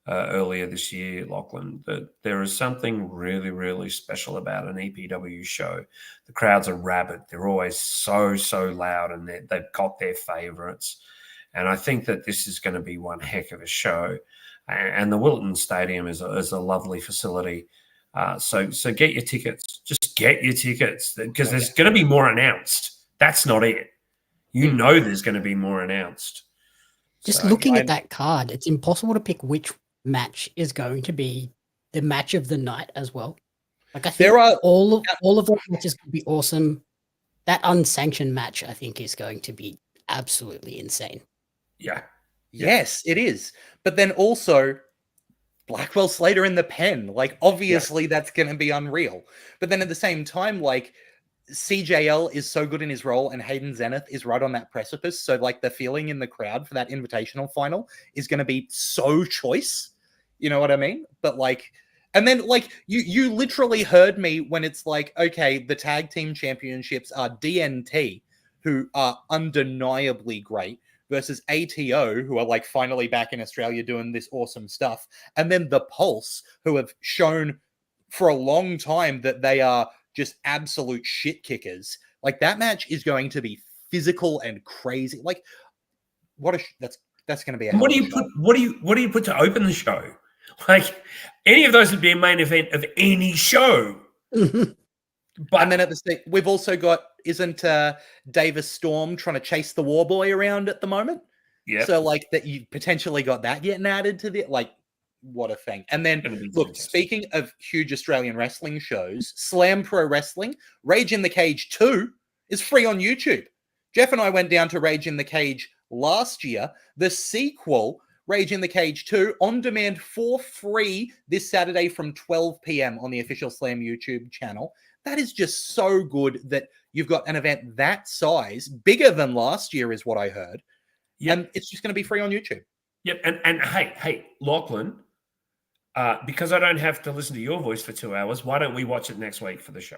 earlier this year, Lachlan, that there is something really, really special about an EPW show. The crowds are rabid. They're always so loud, and they've got their favourites. And I think that this is going to be one heck of a show. And the Wilton Stadium is a lovely facility. So get your tickets. Just get your tickets, because there's going to be more announced. That's not it. There's going to be more announced. Just looking at that card, it's impossible to pick which match is going to be the match of the night as well. Like, I think all of those matches could be awesome. That unsanctioned match, I think, is going to be absolutely insane. Yeah. Yes, it is. But then also Blackwell Slater in the Pen. Like, obviously that's going to be unreal. But then at the same time, like, CJL is so good in his role, and Hayden Zenith is right on that precipice. So, like, the feeling in the crowd for that invitational final is going to be so choice. You know what I mean? But, like, and then, like, you literally heard me when it's like, okay, the tag team championships are DNT, who are undeniably great, versus ATO, who are, like, finally back in Australia doing this awesome stuff. And then the Pulse, who have shown for a long time that they are just absolute shit kickers. Like, that match is going to be physical and crazy. Like, that's going to be. What do you put to open the show? Like, any of those would be a main event of any show. But and then at the state, we've also got, isn't Davis Storm trying to chase the War Boy around at the moment? Yeah. So, like, that you potentially got that getting added to the, like, what a thing. And then, look, speaking of huge Australian wrestling shows, Slam Pro Wrestling, Rage in the Cage 2 is free on YouTube. Jeff and I went down to Rage in the Cage last year. The sequel, Rage in the Cage 2, on demand for free this Saturday from 12 p.m. on the official Slam YouTube channel. That is just so good that you've got an event that size, bigger than last year is what I heard. Yep. And it's just going to be free on YouTube. Yep. And hey, Lachlan, because I don't have to listen to your voice for 2 hours, why don't we watch it next week for the show?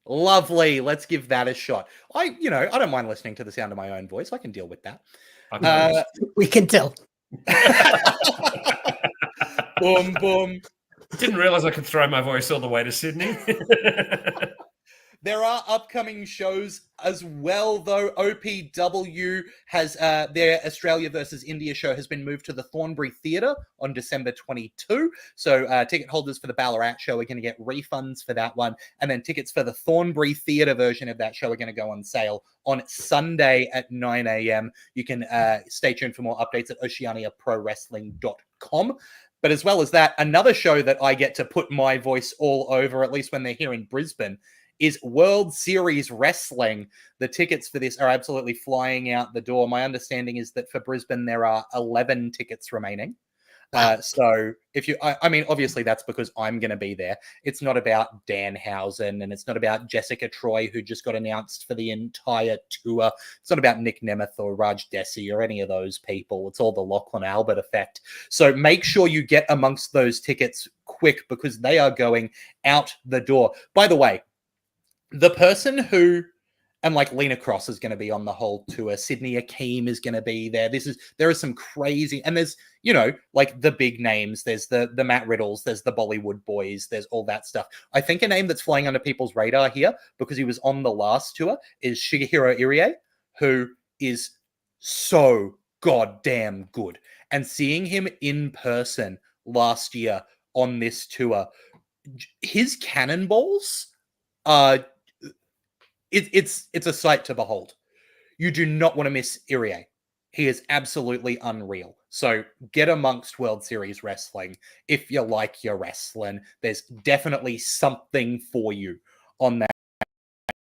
Lovely. Let's give that a shot. I don't mind listening to the sound of my own voice. I can deal with that. We can tell. Boom, boom. Didn't realize I could throw my voice all the way to Sydney. There are upcoming shows as well, though. OPW has their Australia versus India show has been moved to the Thornbury Theatre on December 22. So ticket holders for the Ballarat show are going to get refunds for that one. And then tickets for the Thornbury Theatre version of that show are going to go on sale on Sunday at 9 a.m. You can stay tuned for more updates at oceaniaprowrestling.com. But as well as that, another show that I get to put my voice all over, at least when they're here in Brisbane, is World Series Wrestling. The tickets for this are absolutely flying out the door. My understanding is that for Brisbane, there are 11 tickets remaining. So if you, I mean, obviously that's because I'm going to be there. It's not about Danhausen and it's not about Jessica Troy, who just got announced for the entire tour. It's not about Nick Nemeth or Raj Desi or any of those people. It's all the Lachlan Albert effect. So make sure you get amongst those tickets quick because they are going out the door. By the way, the person who, and like Lena Cross is going to be on the whole tour. Sydney Akeem is going to be there. There are some crazy, and there's, like the big names. There's the Matt Riddles. There's the Bollywood Boys. There's all that stuff. I think a name that's flying under people's radar here because he was on the last tour is Shigehiro Irie, who is so goddamn good. And seeing him in person last year on this tour, his cannonballs are... It's a sight to behold. You do not want to miss Irie. He is absolutely unreal. So get amongst World Series Wrestling if you like your wrestling. There's definitely something for you on that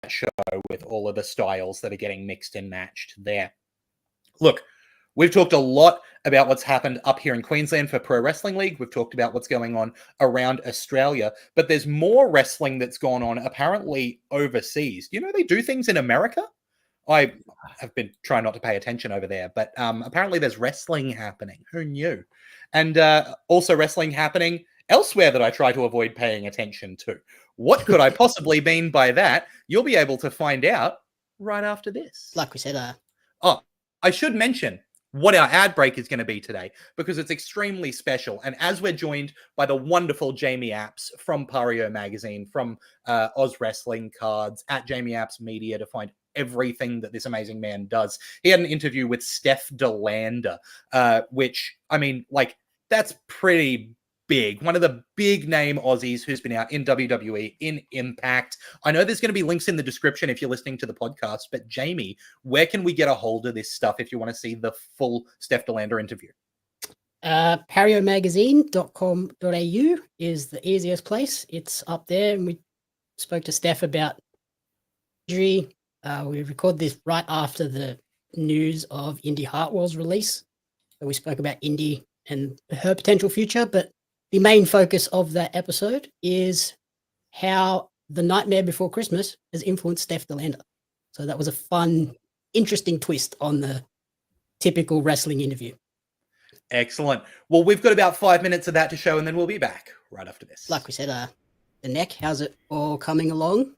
show with all of the styles that are getting mixed and matched there. Look, we've talked a lot about what's happened up here in Queensland for Pro Wrestling League. We've talked about what's going on around Australia, but there's more wrestling that's gone on apparently overseas. You know, they do things in America. I have been trying not to pay attention over there, but apparently there's wrestling happening. Who knew? And also wrestling happening elsewhere that I try to avoid paying attention to. What could I possibly mean by that? You'll be able to find out right after this. Like we said, I should mention what our ad break is going to be today because it's extremely special. And as we're joined by the wonderful Jamie Apps from Pario Magazine, from Oz Wrestling Cards, at Jamie Apps Media to find everything that this amazing man does. He had an interview with Steph DeLander, which, I mean, like, that's pretty big. One of the big name Aussies who's been out in WWE, in Impact. I know there's going to be links in the description if you're listening to the podcast, but Jamie, where can we get a hold of this stuff if you want to see the full Steph DeLander interview? pariomagazine.com.au is the easiest place. It's up there. And we spoke to Steph about injury. We record this right after the news of Indy Hartwell's release. So we spoke about Indy and her potential future, but the main focus of that episode is how the Nightmare Before Christmas has influenced Steph DeLander. So that was a fun, interesting twist on the typical wrestling interview. Excellent. Well, we've got about 5 minutes of that to show, and then we'll be back right after this. Like we said, the neck, how's it all coming along?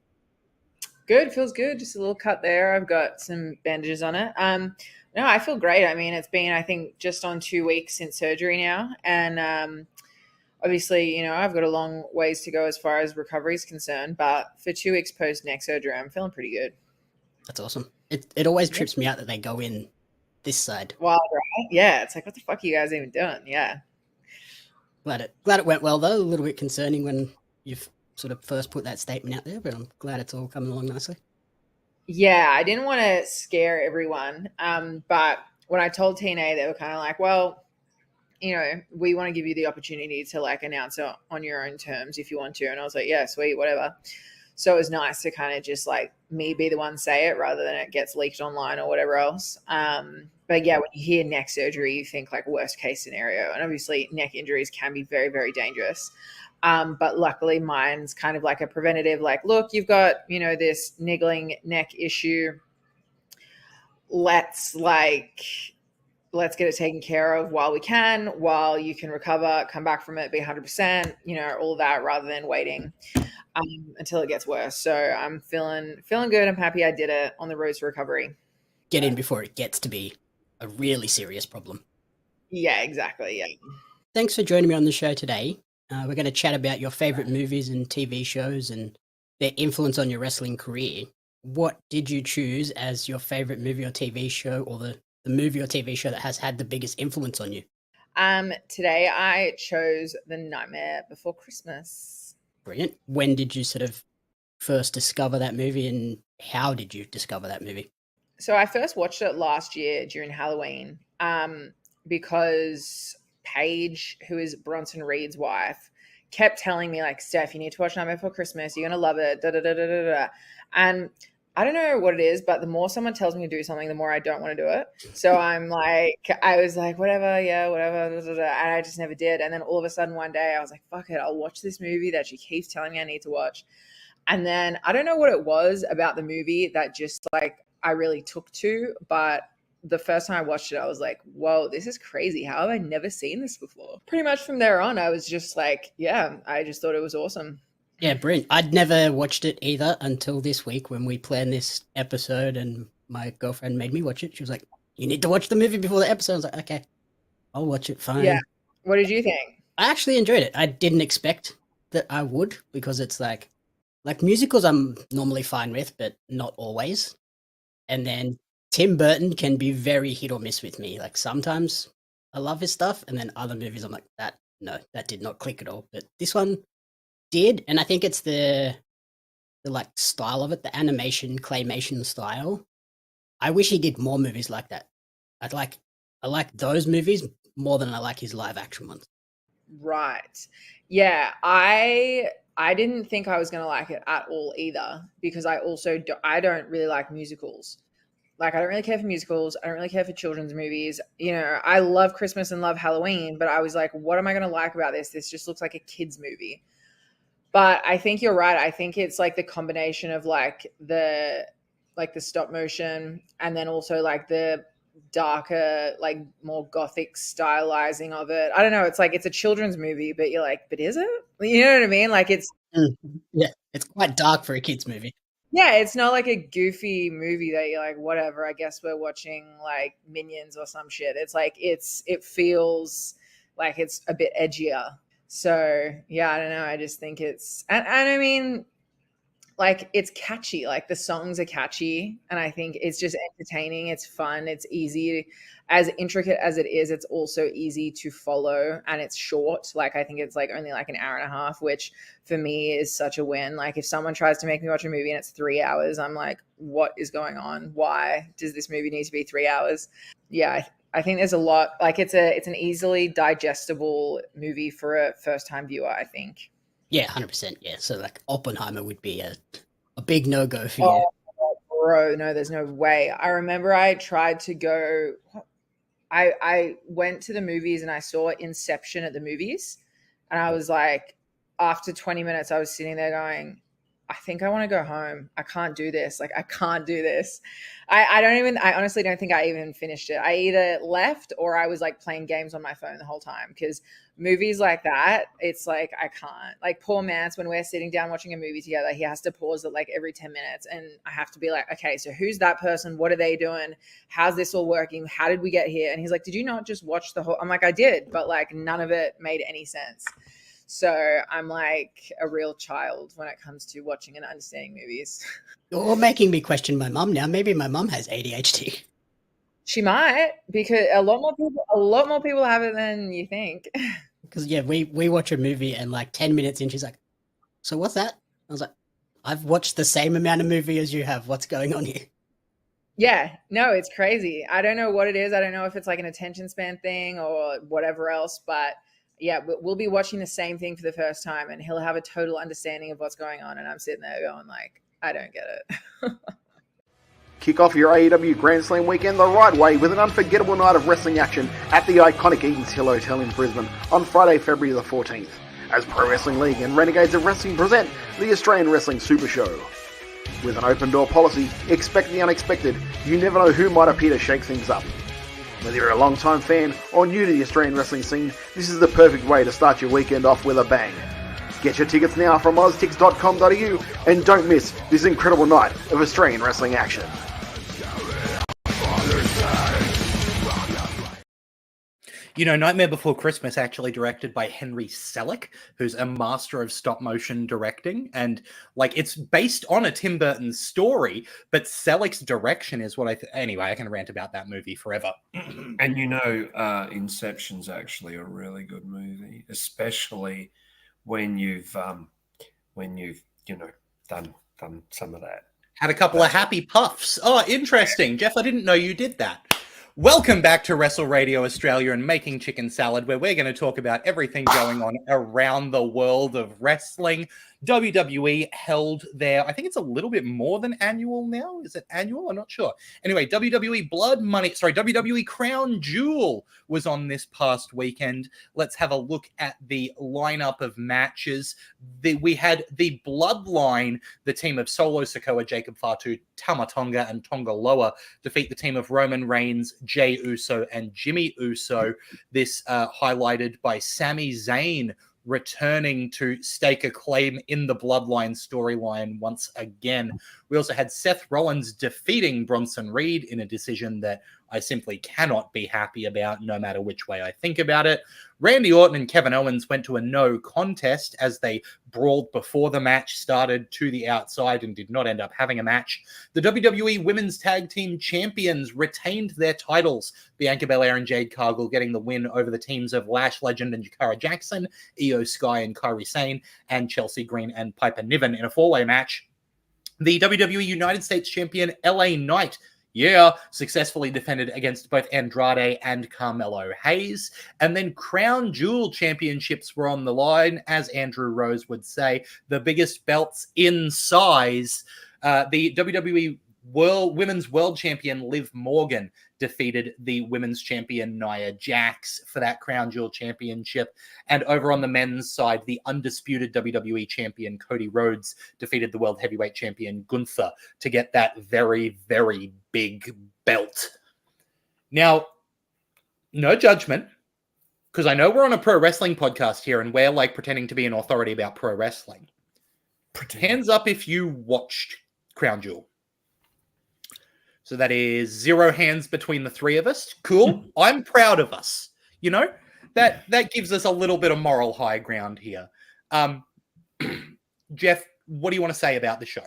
Good, feels good. Just a little cut there. I've got some bandages on it. No, I feel great. I mean, it's been, I think, just on 2 weeks since surgery now. And obviously, I've got a long ways to go as far as recovery is concerned. But for 2 weeks post neck surgery, I'm feeling pretty good. That's awesome. It always trips me out that they go in this side. Wild, right? Yeah. It's like, what the fuck are you guys even doing? Yeah. Glad it went well, though. A little bit concerning when you've sort of first put that statement out there, but I'm glad it's all coming along nicely. Yeah, I didn't want to scare everyone. But when I told TNA, they were kind of like, well, we want to give you the opportunity to like announce it on your own terms if you want to. And I was like, yeah, sweet, whatever. So it was nice to kind of just like me be the one say it rather than it gets leaked online or whatever else. But yeah, when you hear neck surgery, you think like worst case scenario. And obviously neck injuries can be very, very dangerous. But luckily mine's kind of like a preventative, like, look, you've got, this niggling neck issue. Let's get it taken care of while we can, while you can recover, come back from it, be 100%, all that, rather than waiting until it gets worse. So I'm feeling good. I'm happy I did it on the road to recovery. Get in before it gets to be a really serious problem. Yeah, exactly. Yeah. Thanks for joining me on the show today. We're going to chat about your favorite movies and TV shows and their influence on your wrestling career. What did you choose as your favorite movie or TV show, or the movie or TV show that has had the biggest influence on you? Today I chose The Nightmare Before Christmas. Brilliant. When did you sort of first discover that movie, and how did you discover that movie? So I first watched it last year during Halloween because Paige, who is Bronson Reed's wife, kept telling me, like, Steph, you need to watch Nightmare Before Christmas. You're going to love it. Da, da, da, da, da, da. And I don't know what it is, but the more someone tells me to do something, the more I don't want to do it. So I was like, whatever, yeah, whatever, da, da, da, and I just never did. And then all of a sudden one day I was like, fuck it, I'll watch this movie that she keeps telling me I need to watch. And then I don't know what it was about the movie that just like I really took to, but the first time I watched it, I was like, whoa, this is crazy. How have I never seen this before? Pretty much from there on, I was just like, yeah, I just thought it was awesome. Yeah, brilliant. I'd never watched it either until this week when we planned this episode and my girlfriend made me watch it. She was like, you need to watch the movie before the episode. I was like, okay, I'll watch it, fine. Yeah. What did you think? I actually enjoyed it. I didn't expect that I would, because it's like musicals I'm normally fine with, but not always. And then Tim Burton can be very hit or miss with me. Like sometimes I love his stuff, and then other movies I'm like, that did not click at all. But this one did, and I think it's the like style of it, the animation claymation style. I wish he did more movies like that. I like those movies more than I like his live action ones. Right. Yeah, I didn't think I was going to like it at all either, because I don't really like musicals. Like, I don't really care for musicals. I don't really care for children's movies. I love Christmas and love Halloween, but I was like, what am I going to like about this? This just looks like a kid's movie. But I think you're right. I think it's like the combination of like the stop motion, and then also like the darker, like more gothic stylizing of it. I don't know. It's like, it's a children's movie, but you're like, but is it? You know what I mean? Like it's it's quite dark for a kid's movie. Yeah, it's not like a goofy movie that you're like, whatever, I guess we're watching like Minions or some shit. It's like it feels like it's a bit edgier. So yeah, I don't know. I just think it's and I mean, like, it's catchy. Like, the songs are catchy, and I think it's just entertaining. It's fun. It's easy. As intricate as it is, it's also easy to follow, and it's short. Like, I think it's like only like an hour and a half, which for me is such a win. Like, if someone tries to make me watch a movie and it's 3 hours, I'm like, what is going on? Why does this movie need to be 3 hours? Yeah, I think there's a lot. Like, it's an easily digestible movie for a first-time viewer, I think. Yeah, 100%. Yeah, so like Oppenheimer would be a big no-go for you. Oh, bro, no, there's no way. I remember I tried to go. I went to the movies and I saw Inception at the movies, and I was like, after 20 minutes, I was sitting there going, I think I want to go home. I can't do this. Like, I can't do this. I honestly don't think I even finished it. I either left or I was like playing games on my phone the whole time, because movies like that, it's like, I can't. Like, poor Mance, when we're sitting down watching a movie together, he has to pause it like every 10 minutes. And I have to be like, okay, so who's that person? What are they doing? How's this all working? How did we get here? And he's like, did you not just watch the whole? I'm like, I did, but like none of it made any sense. So I'm like a real child when it comes to watching and understanding movies. You're making me question my mum now. Maybe my mum has ADHD. She might, because a lot more people have it than you think. Because yeah, we watch a movie and like 10 minutes in, she's like, so what's that? I was like, I've watched the same amount of movie as you have. What's going on here? Yeah, no, it's crazy. I don't know what it is. I don't know if it's like an attention span thing or whatever else, but we'll be watching the same thing for the first time, and he'll have a total understanding of what's going on. And I'm sitting there going like, I don't get it. Kick off your AEW Grand Slam weekend the right way with an unforgettable night of wrestling action at the iconic Eden's Hill Hotel in Brisbane on Friday, February the 14th, as Pro Wrestling League and Renegades of Wrestling present the Australian Wrestling Super Show. With an open door policy, expect the unexpected. You never know who might appear to shake things up. Whether you're a long-time fan or new to the Australian wrestling scene, this is the perfect way to start your weekend off with a bang. Get your tickets now from oztix.com.au and don't miss this incredible night of Australian wrestling action. You know, Nightmare Before Christmas, actually directed by Henry Selick, who's a master of stop motion directing. And like, it's based on a Tim Burton story, but Selick's direction is what anyway, I can rant about that movie forever. And you know, Inception's actually a really good movie, especially when you've you know, done some of that. Had a couple of happy puffs. Oh, interesting. Jeff, I didn't know you did that. Welcome back to Wrestle Radio Australia and Making Chicken Salad, where we're going to talk about everything going on around the world of wrestling. WWE held their, I think it's a little bit more than annual now. Is it annual? I'm not sure. Anyway, WWE Crown Jewel was on this past weekend. Let's have a look at the lineup of matches. We had the Bloodline, the team of Solo Sikoa, Jacob Fatu, Tama Tonga, and Tonga Loa defeat the team of Roman Reigns, Jey Uso, and Jimmy Uso. This highlighted by Sami Zayn returning to stake a claim in the Bloodline storyline once again. We also had Seth Rollins defeating Bronson Reed in a decision that I simply cannot be happy about, no matter which way I think about it. Randy Orton and Kevin Owens went to a no contest as they brawled before the match started to the outside and did not end up having a match. The WWE Women's Tag Team Champions retained their titles. Bianca Belair and Jade Cargill getting the win over the teams of Lash Legend and Jakara Jackson, Io Sky and Kairi Sane, and Chelsea Green and Piper Niven in a four-way match. The WWE United States Champion LA Knight successfully defended against both Andrade and Carmelo Hayes. And then Crown Jewel championships were on the line, as Andrew Rose would say, the biggest belts in size. The WWE Women's World Champion Liv Morgan defeated the Women's Champion Nia Jax for that Crown Jewel Championship. And over on the men's side, the undisputed WWE Champion Cody Rhodes defeated the World Heavyweight Champion Gunther to get that very, very big belt. Now, no judgment, because I know we're on a pro wrestling podcast here and we're like pretending to be an authority about pro wrestling. Hands up if you watched Crown Jewel. So that is 0 hands between the three of us. Cool. I'm proud of us. You know, that gives us a little bit of moral high ground here. Jeff, what do you want to say about the show?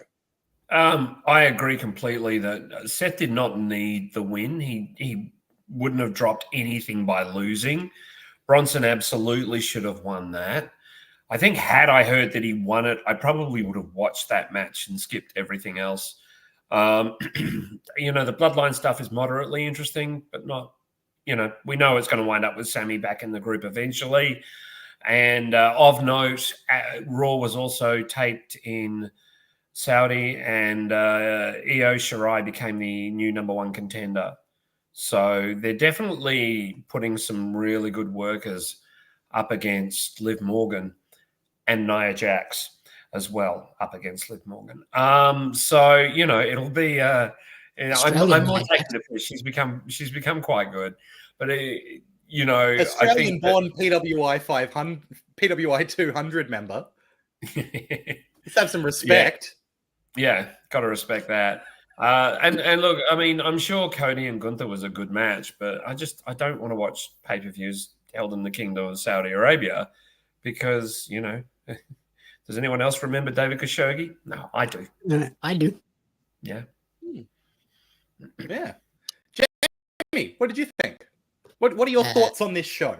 I agree completely that Seth did not need the win. He wouldn't have dropped anything by losing. Bronson absolutely should have won that. I think had I heard that he won it, I probably would have watched that match and skipped everything else. You know, the Bloodline stuff is moderately interesting, but not, you know, we know it's going to wind up with Sammy back in the group eventually. And of note, Raw was also taped in Saudi, and Io Shirai became the new #1 contender. So they're definitely putting some really good workers up against Liv Morgan and Nia Jax as well, up against Liv Morgan. So, you know, it'll be I'm more taking it. She's become quite good. But you know, Australian born PWI 500 PWI 200 member. Let's have some respect. Yeah, gotta respect that. And look, I mean, I'm sure Cody and Gunther was a good match, but I don't want to watch pay-per-views held in the Kingdom of Saudi Arabia because, you know, does anyone else remember David Khashoggi? No, I do. I do. Yeah. Yeah. Jamie, what did you think? What are your thoughts on this show?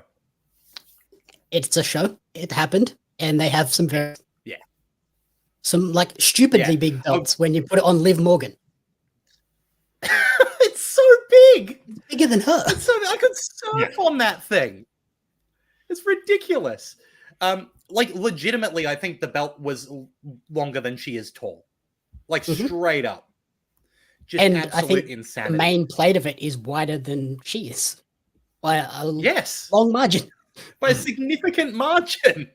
It's a show. It happened. And they have some very... Yeah. Some, like, stupidly big belts when you put it on Liv Morgan. It's so big. It's bigger than her. I could surf on that thing. It's ridiculous. Like legitimately, I think the belt was longer than she is tall. Like straight up. Just and absolute I think insanity. the main plate of it is wider than she is. By a yes, long margin. By a significant margin.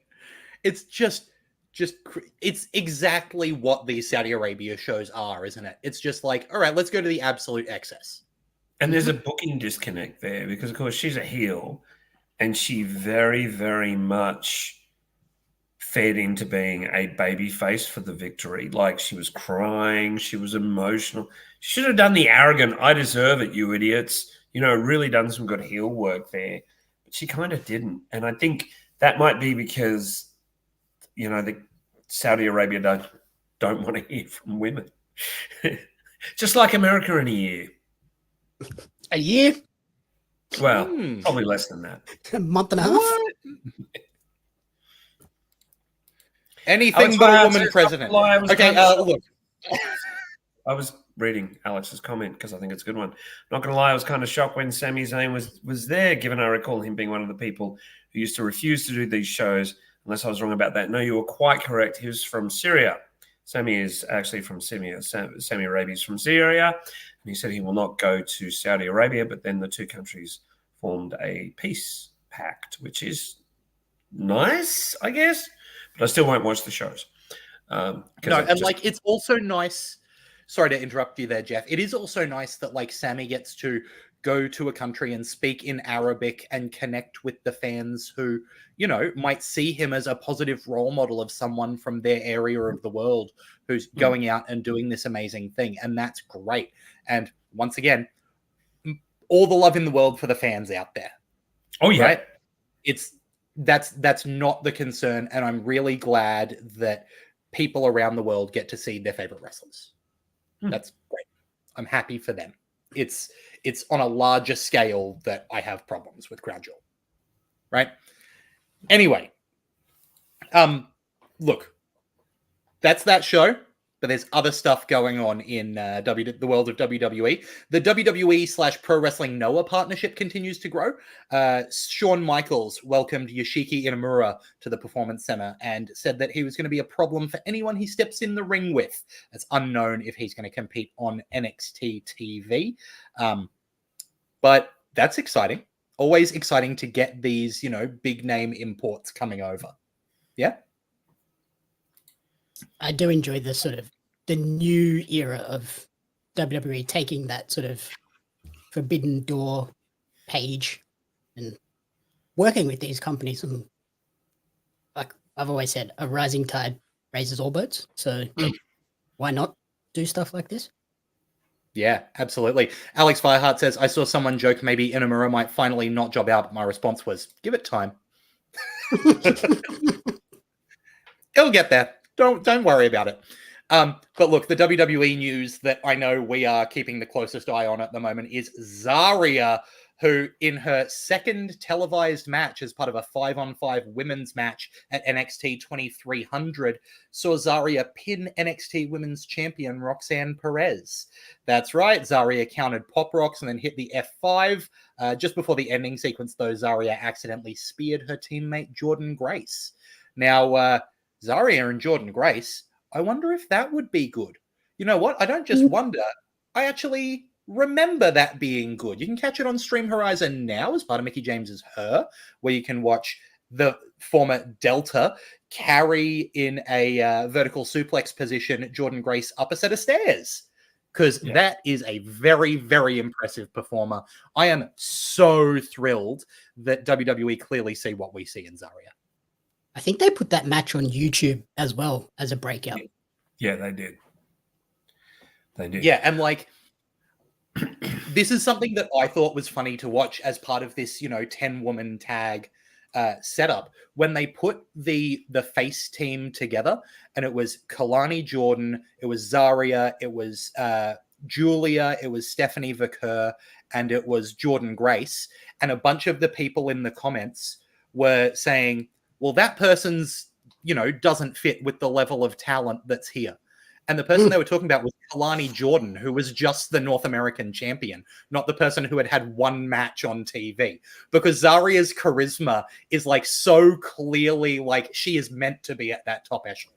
It's just it's exactly what these Saudi Arabia shows are, isn't it? It's just like, all right, let's go to the absolute excess. And there's a booking disconnect there because, of course, she's a heel and she very, very much fed into being a baby face for the victory. Like, she was crying, she was emotional. She should have done the arrogant, I deserve it, you idiots. You know, really done some good heel work there. But she kind of didn't. And I think that might be because, you know, the Saudi Arabia don't want to hear from women. Just like America in a year. A year? Well, probably less than that. A month and a half? Anything but a woman president. Okay, look. I was reading Alex's comment because I think it's a good one. Not going to lie, I was kind of shocked when Sami Zayn was there, given I recall him being one of the people who used to refuse to do these shows, unless I was wrong about that. No, you were quite correct. He was from Syria. Sami is actually from Syria. Sami Arabia is from Syria. And he said he will not go to Saudi Arabia, but then the two countries formed a peace pact, which is nice, I guess. But I still won't watch the shows. No, and like it's also nice. Sorry to interrupt you there, Jeff. It is also nice that like Sami gets to go to a country and speak in Arabic and connect with the fans who, you know, might see him as a positive role model of someone from their area of the world who's going out and doing this amazing thing. And that's great. And once again, all the love in the world for the fans out there. Oh yeah. Right? That's not the concern. And I'm really glad that people around the world get to see their favorite wrestlers. That's great. I'm happy for them. It's on a larger scale that I have problems with Crown Jewel. Right? Anyway. Look. That's that show. But there's other stuff going on in the world of WWE. The WWE / Pro Wrestling Noah partnership continues to grow. Shawn Michaels welcomed Yoshiki Inamura to the Performance Center and said that he was going to be a problem for anyone he steps in the ring with. It's unknown if he's going to compete on NXT TV. But that's exciting. Always exciting to get these, you know, big name imports coming over. Yeah? I do enjoy the sort of the new era of WWE taking that sort of forbidden door page and working with these companies. And like I've always said, a rising tide raises all boats. So why not do stuff like this? Yeah, absolutely. Alex Fireheart says, I saw someone joke maybe Inamura might finally not job out, but my response was, give it time. He'll get there. Don't worry about it. But look, the WWE news that I know we are keeping the closest eye on at the moment is Zarya, who in her second televised match as part of a 5-on-5 women's match at NXT 2300, saw Zarya pin NXT Women's Champion Roxanne Perez. That's right, Zarya countered Pop Rocks and then hit the F5. Just before the ending sequence, though, Zarya accidentally speared her teammate Jordan Grace. Now, Zarya and Jordan Grace, I wonder if that would be good. You know what? I don't just wonder. I actually remember that being good. You can catch it on Stream Horizon now as part of Mickie James's Her, where you can watch the former Delta carry in a vertical suplex position Jordan Grace up a set of stairs. Because that is a very, very impressive performer. I am so thrilled that WWE clearly see what we see in Zarya. I think they put that match on YouTube as well as a breakout. Yeah, they did. They did. Yeah, and like, this is something that I thought was funny to watch as part of this, 10-woman tag setup. When they put the face team together, and it was Kalani Jordan, it was Zarya, it was Julia, it was Stephanie Vaquer, and it was Jordan Grace. And a bunch of the people in the comments were saying, well, that person's, doesn't fit with the level of talent that's here. And the person they were talking about was Kalani Jordan, who was just the North American champion, not the person who had one match on TV. Because Zaria's charisma is like so clearly like she is meant to be at that top echelon.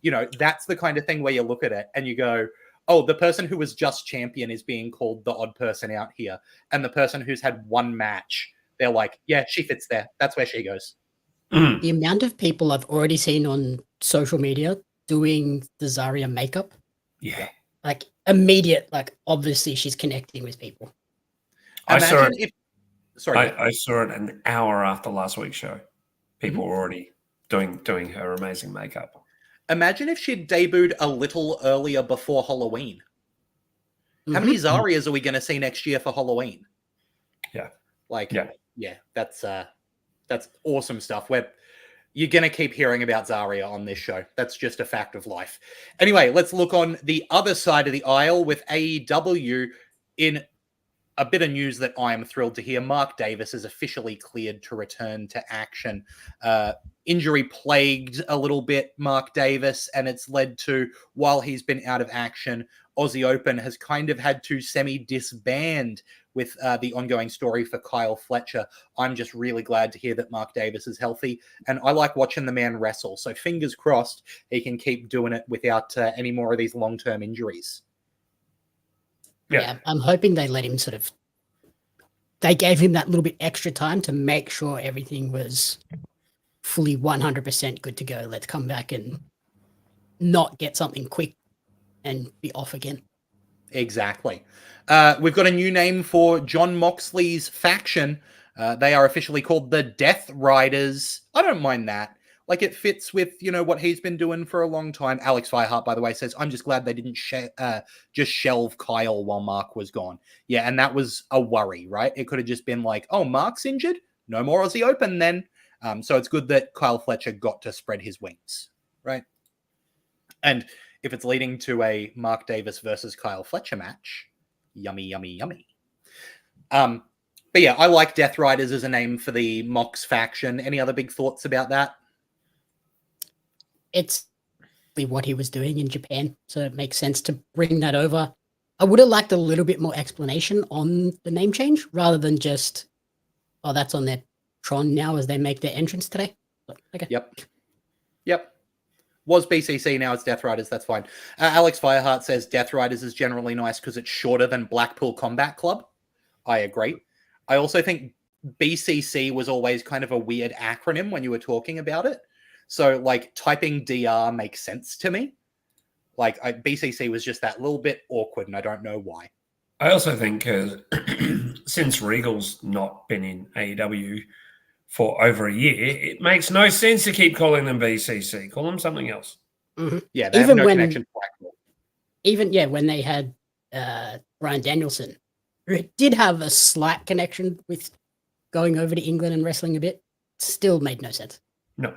You know, that's the kind of thing where you look at it and you go, oh, the person who was just champion is being called the odd person out here. And the person who's had one match, they're like, yeah, she fits there. That's where she goes. The amount of people I've already seen on social media doing the Zaria makeup. Yeah. Like immediate, like obviously she's connecting with people. I saw it. Sorry. I saw it an hour after last week's show. People were already doing her amazing makeup. Imagine if she'd debuted a little earlier before Halloween. How many Zarias are we going to see next year for Halloween? Yeah. Yeah, that's awesome stuff. You're going to keep hearing about Zaria on this show. That's just a fact of life. Anyway, let's look on the other side of the aisle with AEW in a bit of news that I am thrilled to hear. Mark Davis is officially cleared to return to action. Injury plagued a little bit Mark Davis, and it's led to, while he's been out of action, Aussie Open has kind of had to semi-disband with the ongoing story for Kyle Fletcher. I'm just really glad to hear that Mark Davis is healthy, and I like watching the man wrestle. So fingers crossed he can keep doing it without any more of these long-term injuries. Yeah, I'm hoping they let him they gave him that little bit extra time to make sure everything was fully 100% good to go. Let's come back and not get something quick and be off again. Exactly. We've got a new name for John Moxley's faction. They are officially called the Death Riders. I don't mind that. Like, it fits with, what he's been doing for a long time. Alex Fireheart, by the way, says, I'm just glad they didn't just shelve Kyle while Mark was gone. Yeah, and that was a worry, right? It could have just been like, oh, Mark's injured? No more Aussie Open then. So it's good that Kyle Fletcher got to spread his wings, right? And if it's leading to a Mark Davis versus Kyle Fletcher match, yummy, yummy, yummy. But yeah, I like Death Riders as a name for the Mox faction. Any other big thoughts about that? It's what he was doing in Japan, so it makes sense to bring that over. I would have liked a little bit more explanation on the name change rather than just, oh, that's on their Tron now as they make their entrance today. But, okay. Yep. Was BCC, now it's Death Riders. That's fine. Alex Fireheart says Death Riders is generally nice because it's shorter than Blackpool Combat Club. I agree. I also think BCC was always kind of a weird acronym when you were talking about it. So, like, typing DR makes sense to me. Like, BCC was just that little bit awkward, and I don't know why. I also think since Regal's not been in AEW for over a year, it makes no sense to keep calling them BCC. Call them something else. Mm-hmm. Yeah, they have no connection to Blackpool. Even, when they had Bryan Danielson, who did have a slight connection with going over to England and wrestling a bit, still made no sense. No,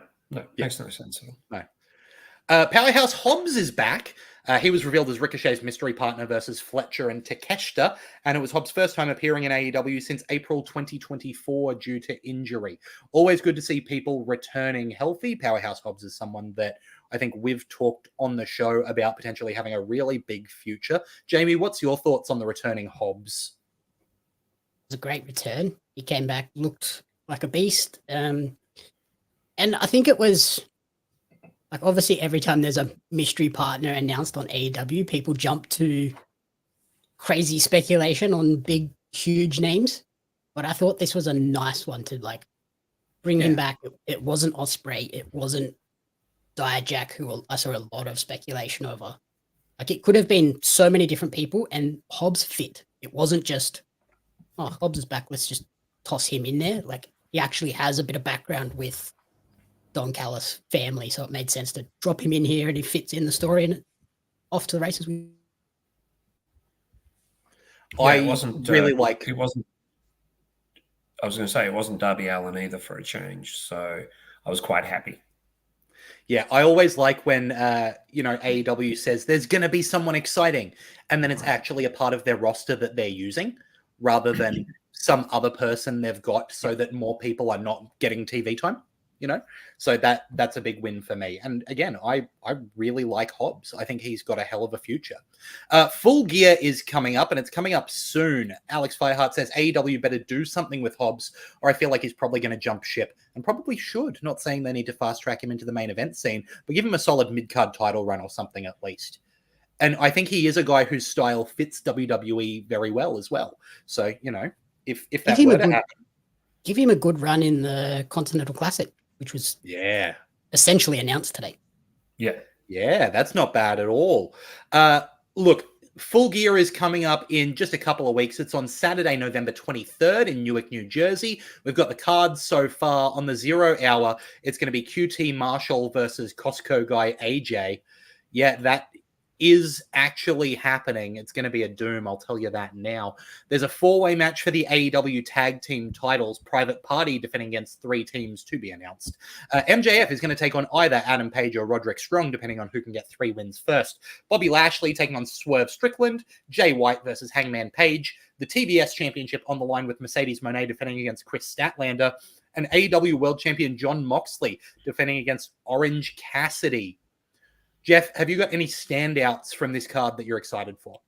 makes no sense at all. No. Powerhouse Hobbs is back. He was revealed as Ricochet's mystery partner versus Fletcher and Takeshita, and it was Hobbs' first time appearing in AEW since April 2024 due to injury. Always good to see people returning healthy. Powerhouse Hobbs is someone that I think we've talked on the show about potentially having a really big future. Jamie, what's your thoughts on the returning Hobbs? It was a great return. He came back, looked like a beast. And I think it was, like, obviously every time there's a mystery partner announced on AEW, people jump to crazy speculation on big, huge names. But I thought this was a nice one to, like, bring him back. It wasn't Ospreay. It wasn't Dijak, who I saw a lot of speculation over. Like, it could have been so many different people, and Hobbs fit. It wasn't just, oh, Hobbs is back, let's just toss him in there. Like, he actually has a bit of background with Don Callis family, so it made sense to drop him in here, and he fits in the story, and off to the races. It wasn't I was going to say it wasn't Darby Allin either for a change, so I was quite happy. Yeah, I always like when AEW says there's going to be someone exciting, and then it's actually a part of their roster that they're using, rather than some other person they've got, so that more people are not getting TV time. you know? So that's a big win for me. And again, I really like Hobbs. I think he's got a hell of a future. Full Gear is coming up, and it's coming up soon. Alex Fireheart says AEW better do something with Hobbs, or I feel like he's probably going to jump ship, and probably should. Not saying they need to fast track him into the main event scene, but give him a solid mid-card title run or something at least. And I think he is a guy whose style fits WWE very well as well. So, you know, if that were to happen. Give him a good run in the Continental Classic, which was essentially announced today. Yeah, that's not bad at all. Look, Full Gear is coming up in just a couple of weeks. It's on Saturday, November 23rd in Newark, New Jersey. We've got the cards so far. On the 0 hour, it's going to be QT Marshall versus Costco guy AJ. Yeah, that is actually happening. It's going to be a doom, I'll tell you that now. There's a 4-way match for the AEW tag team titles. Private Party defending against 3 teams to be announced. MJF is going to take on either Adam Page or Roderick Strong, depending on who can get 3 wins first. Bobby Lashley taking on Swerve Strickland. Jay White versus Hangman Page. The TBS Championship on the line with Mercedes Moné defending against Chris Statlander. And AEW World Champion Jon Moxley defending against Orange Cassidy. Jeff, have you got any standouts from this card that you're excited for?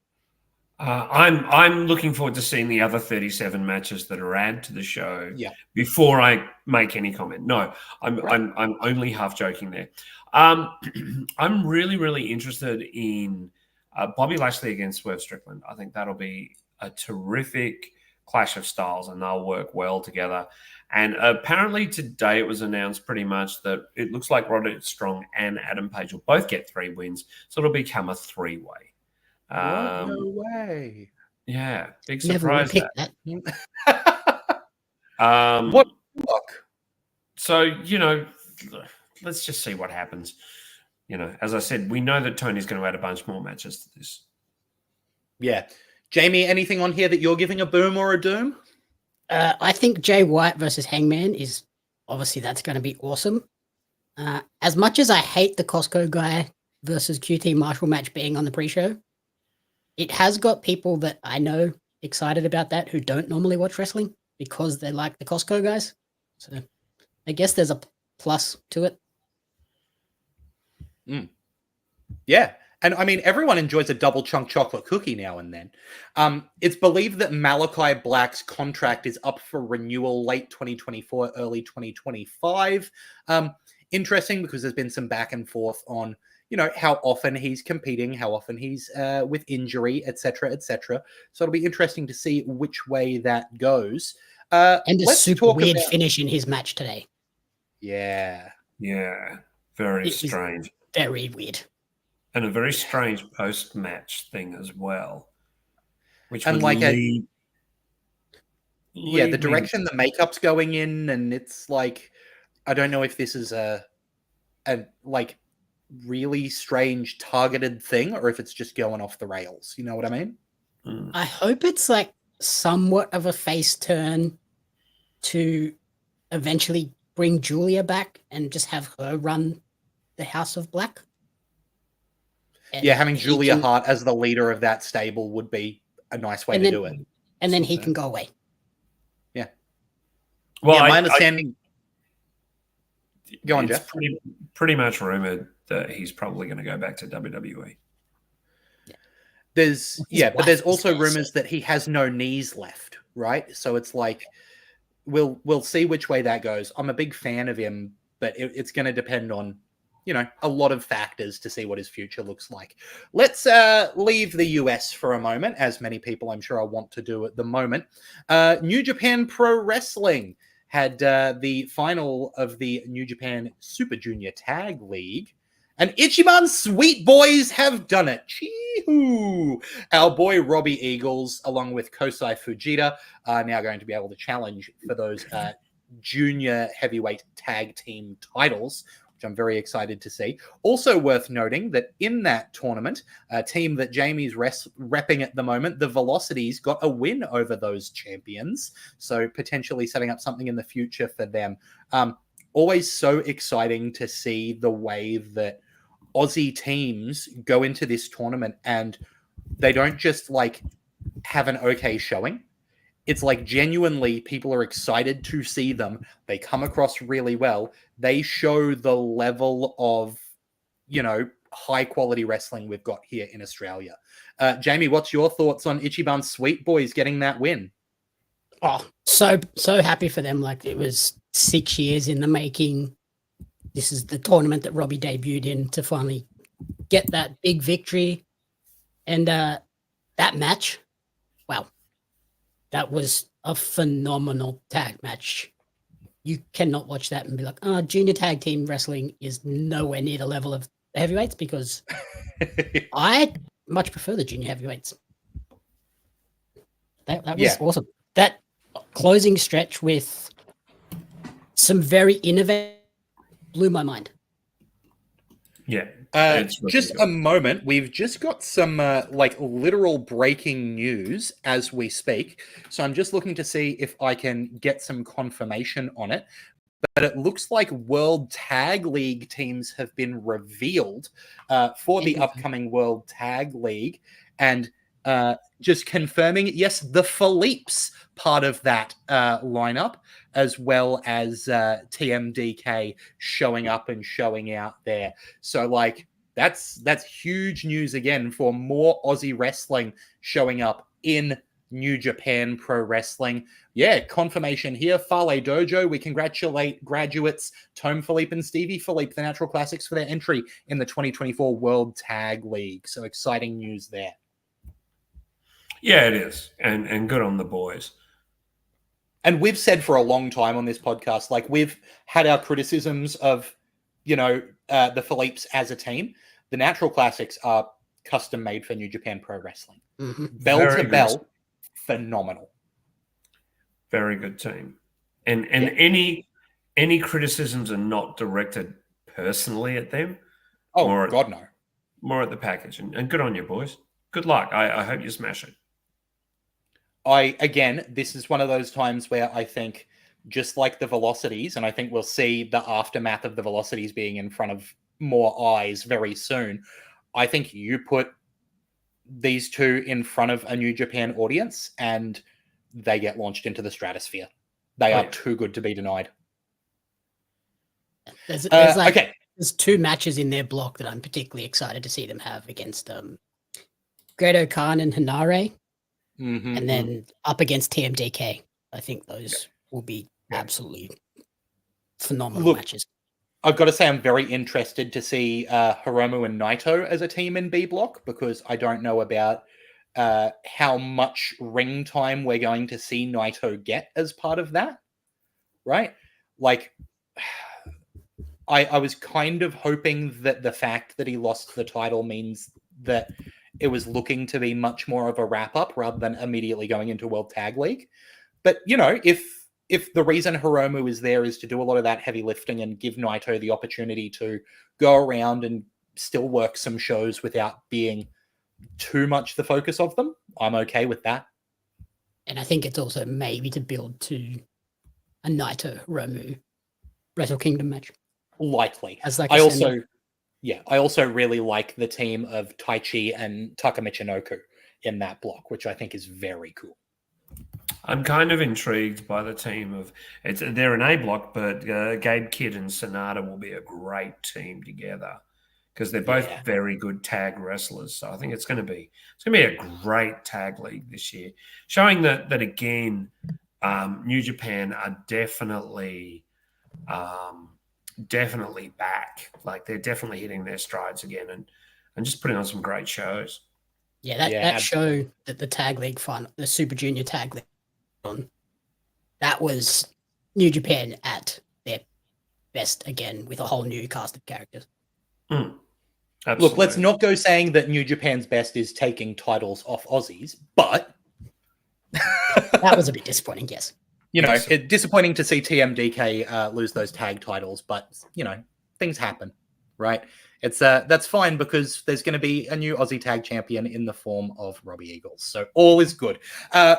I'm looking forward to seeing the other 37 matches that are added to the show. Yeah. Before I make any comment, no, I'm only half joking there. I'm really interested in Bobby Lashley against Swerve Strickland. I think that'll be a terrific clash of styles, and they'll work well together. And apparently today it was announced pretty much that it looks like Roderick Strong and Adam Page will both get 3 wins. So it'll become a 3-way. No way. Yeah. Big Never surprise. that. What luck? So, you know, let's just see what happens. You know, as I said, we know that Tony's going to add a bunch more matches to this. Yeah. Jamie, anything on here that you're giving a boom or a doom? I think Jay White versus Hangman is obviously that's going to be awesome. As much as I hate the Costco guy versus QT Marshall match being on the pre-show, it has got people that I know excited about that who don't normally watch wrestling because they like the Costco guys. So I guess there's a plus to it. Yeah. And I mean, everyone enjoys a double chunk chocolate cookie now and then. It's believed that Malachi Black's contract is up for renewal late 2024, early 2025. Interesting because there's been some back and forth on, you know, how often he's competing, how often he's with injury, etc., etc. So it'll be interesting to see which way that goes. And a super weird finish in his match today. Yeah. Yeah. Very strange. Very weird. And a very strange post-match thing as well. Which and would like lead the direction the makeup's going in, and it's like, I don't know if this is a like really strange targeted thing or if it's just going off the rails. You know what I mean? I hope it's like somewhat of a face turn to eventually bring Julia back and just have her run the House of Black. And yeah, having Julia Hart as the leader of that stable would be a nice way to do it. And then he can go away. Yeah. Well, my understanding... Go on, Jeff. Pretty much rumored that he's probably going to go back to WWE. But there's also rumors that he has no knees left, right? So it's like, we'll see which way that goes. I'm a big fan of him, but it's going to depend on, you know, a lot of factors to see what his future looks like. Let's leave the US for a moment, as many people I'm sure I want to do at the moment. New Japan Pro Wrestling had the final of the New Japan Super Junior Tag League, and Ichiban Sweet Boys have done it. Chee-hoo! Our boy Robbie Eagles, along with Kosai Fujita, are now going to be able to challenge for those junior heavyweight tag team titles, which I'm very excited to see. Also worth noting that in that tournament, a team that Jamie's repping at the moment, the Velocities, got a win over those champions. So potentially setting up something in the future for them. Always so exciting to see the way that Aussie teams go into this tournament and they don't just like have an okay showing. it's like genuinely people are excited to see them. They come across really well. They show the level of, high quality wrestling we've got here in Australia. Jamie, what's your thoughts on Ichiban Sweet Boys getting that win? Oh, so happy for them. Like, it was 6 years in the making. This is the tournament that Robbie debuted in to finally get that big victory. And that match, wow, that was a phenomenal tag match. You cannot watch that and be like, junior tag team wrestling is nowhere near the level of the heavyweights, because I much prefer the junior heavyweights. That was awesome. That closing stretch with some very innovative blew my mind. Yeah. Just a moment. We've just got some literal breaking news as we speak. So I'm just looking to see if I can get some confirmation on it. But it looks like World Tag League teams have been revealed for the upcoming World Tag League. And just confirming, yes, the Philippe's part of that lineup, as well as TMDK showing up and showing out there. So, that's huge news again for more Aussie wrestling showing up in New Japan Pro Wrestling. Yeah, confirmation here. Fale Dojo, we congratulate graduates Tome Philippe and Stevie Philippe, the Natural Classics, for their entry in the 2024 World Tag League. So exciting news there. Yeah, it is. And good on the boys. And we've said for a long time on this podcast, we've had our criticisms of, the Philippes as a team. The Natural Classics are custom made for New Japan Pro Wrestling. Mm-hmm. Bell to bell, phenomenal. Very good team. And any criticisms are not directed personally at them. Oh, God, no. More at the package. And good on you, boys. Good luck. I hope you smash it. This is one of those times where I think, just like the Velocities, and I think we'll see the aftermath of the Velocities being in front of more eyes very soon, I think you put these two in front of a New Japan audience and they get launched into the stratosphere. They are too good to be denied. There's two matches in their block that I'm particularly excited to see them have against Great Khan and Hinare, and then up against TMDK. I think those will be absolutely phenomenal matches. I've got to say I'm very interested to see Hiromu and Naito as a team in B block, because I don't know about how much ring time we're going to see Naito get as part of that, right? I was kind of hoping that the fact that he lost the title means that it was looking to be much more of a wrap-up rather than immediately going into World Tag League. But, if the reason Hiromu is there is to do a lot of that heavy lifting and give Naito the opportunity to go around and still work some shows without being too much the focus of them, I'm okay with that. And I think it's also maybe to build to a Naito-Hiromu Wrestle Kingdom match. Likely. I also really like the team of Taichi and Taka Michinoku in that block, which I think is very cool. I'm kind of intrigued by the team of they're an A block, but Gabe Kidd and Sonata will be a great team together because they're both very good tag wrestlers. So I think it's going to be a great tag league this year, showing that again, New Japan are definitely back. They're definitely hitting their strides again and just putting on some great shows. Yeah, that show that the tag league the Super Junior tag league on, that was New Japan at their best again with a whole new cast of characters. Look, let's not go saying that New Japan's best is taking titles off Aussies, but that was a bit disappointing, yes. It's disappointing to see TMDK lose those tag titles, but things happen, right? It's that's fine because there's going to be a new Aussie tag champion in the form of Robbie Eagles, so all is good.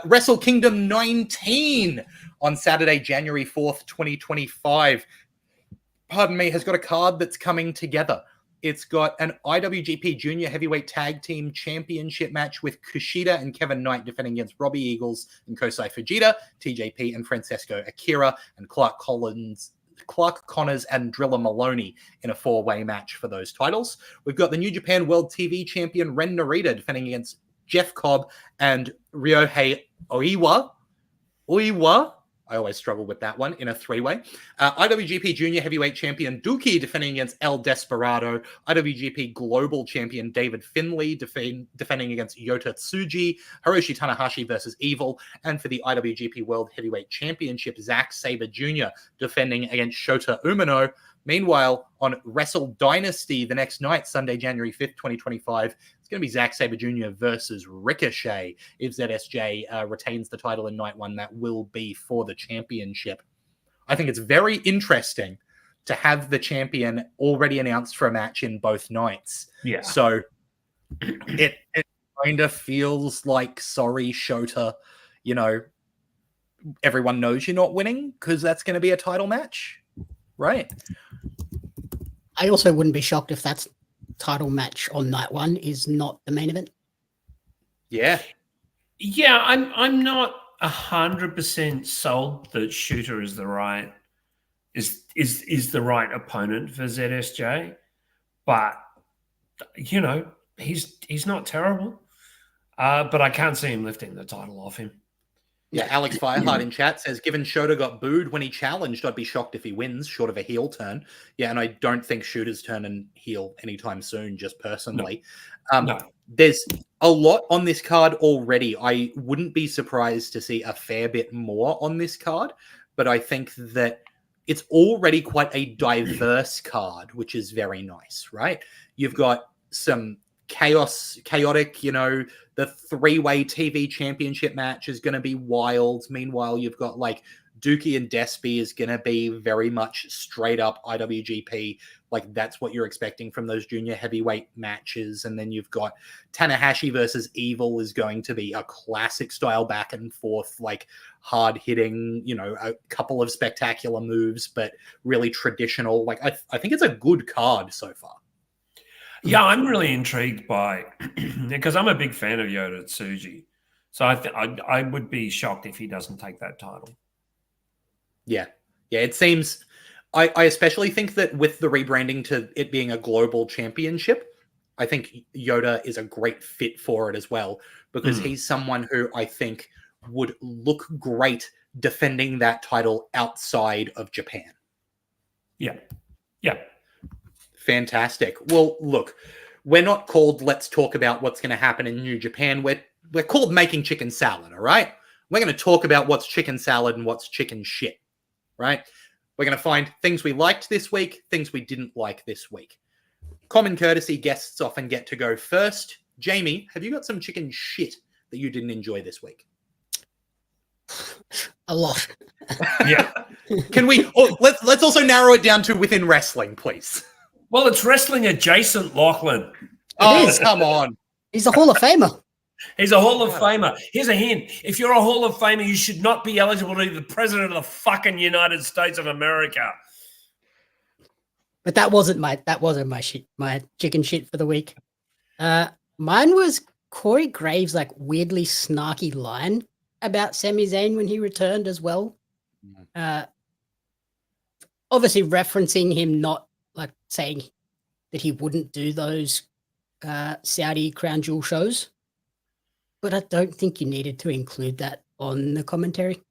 Wrestle Kingdom 19 on Saturday, January 4th, 2025. Pardon me, has got a card that's coming together. It's got an IWGP Junior Heavyweight Tag Team Championship match with Kushida and Kevin Knight defending against Robbie Eagles and Kosei Fujita, TJP and Francesco Akira, and Clark Connors and Driller Maloney in a four-way match for those titles. We've got the New Japan World TV Champion Ren Narita defending against Jeff Cobb and Ryohei Oiwa. I always struggle with that one in a three-way. IWGP Junior Heavyweight Champion Dookie defending against El Desperado. IWGP Global Champion David Finlay defending against Yota Tsuji. Hiroshi Tanahashi versus Evil. And for the IWGP World Heavyweight Championship, Zack Sabre Jr. defending against Shota Umino. Meanwhile, on Wrestle Dynasty the next night, Sunday, January 5th, 2025, it's going to be Zack Sabre Jr. versus Ricochet. If ZSJ retains the title in night one, that will be for the championship. I think it's very interesting to have the champion already announced for a match in both nights. Yeah. So it kind of feels like, sorry, Shota, everyone knows you're not winning because that's going to be a title match. Right. I also wouldn't be shocked if that title match on night one is not the main event. Yeah. Yeah, I'm not 100% sold that Shooter is the right the right opponent for ZSJ, but he's not terrible. But I can't see him lifting the title off him. Yeah, Alex Fireheart in chat says, given Shota got booed when he challenged, I'd be shocked if he wins, short of a heel turn. Yeah, and I don't think Shooter's turning heel anytime soon, just personally. No. There's a lot on this card already. I wouldn't be surprised to see a fair bit more on this card, but I think that it's already quite a diverse card, which is very nice, right? You've got some chaotic, the three-way TV championship match is going to be wild. Meanwhile, you've got like Dookie and Despy is going to be very much straight up IWGP. Like that's what you're expecting from those junior heavyweight matches. And then you've got Tanahashi versus Evil is going to be a classic style back and forth, like hard hitting, a couple of spectacular moves, but really traditional. Like I think it's a good card so far. Yeah, I'm really intrigued by because I'm a big fan of Yota Tsuji. So I would be shocked if he doesn't take that title. Yeah. It seems I especially think that with the rebranding to it being a global championship, I think Yota is a great fit for it as well because he's someone who I think would look great defending that title outside of Japan. Yeah. Fantastic. Well, look, we're not called Let's Talk About What's going to happen in New Japan. We're called Making Chicken Salad, all right? We're going to talk about what's chicken salad and what's chicken shit, right? We're going to find things we liked this week, things we didn't like this week. Common courtesy, guests often get to go first. Jamie, have you got some chicken shit that you didn't enjoy this week? A lot. Yeah. Can we? Let's also narrow it down to within wrestling, please. Well, it's wrestling adjacent, Lachlan. Oh, come on. He's a Hall of Famer. He's a Hall of Famer. Here's a hint. If you're a Hall of Famer, you should not be eligible to be the president of the fucking United States of America. But that wasn't my shit, my chicken shit for the week. Mine was Corey Graves' like weirdly snarky line about Sami Zayn when he returned as well. Obviously referencing him not like saying that he wouldn't do those Saudi Crown Jewel shows. But I don't think you needed to include that on the commentary.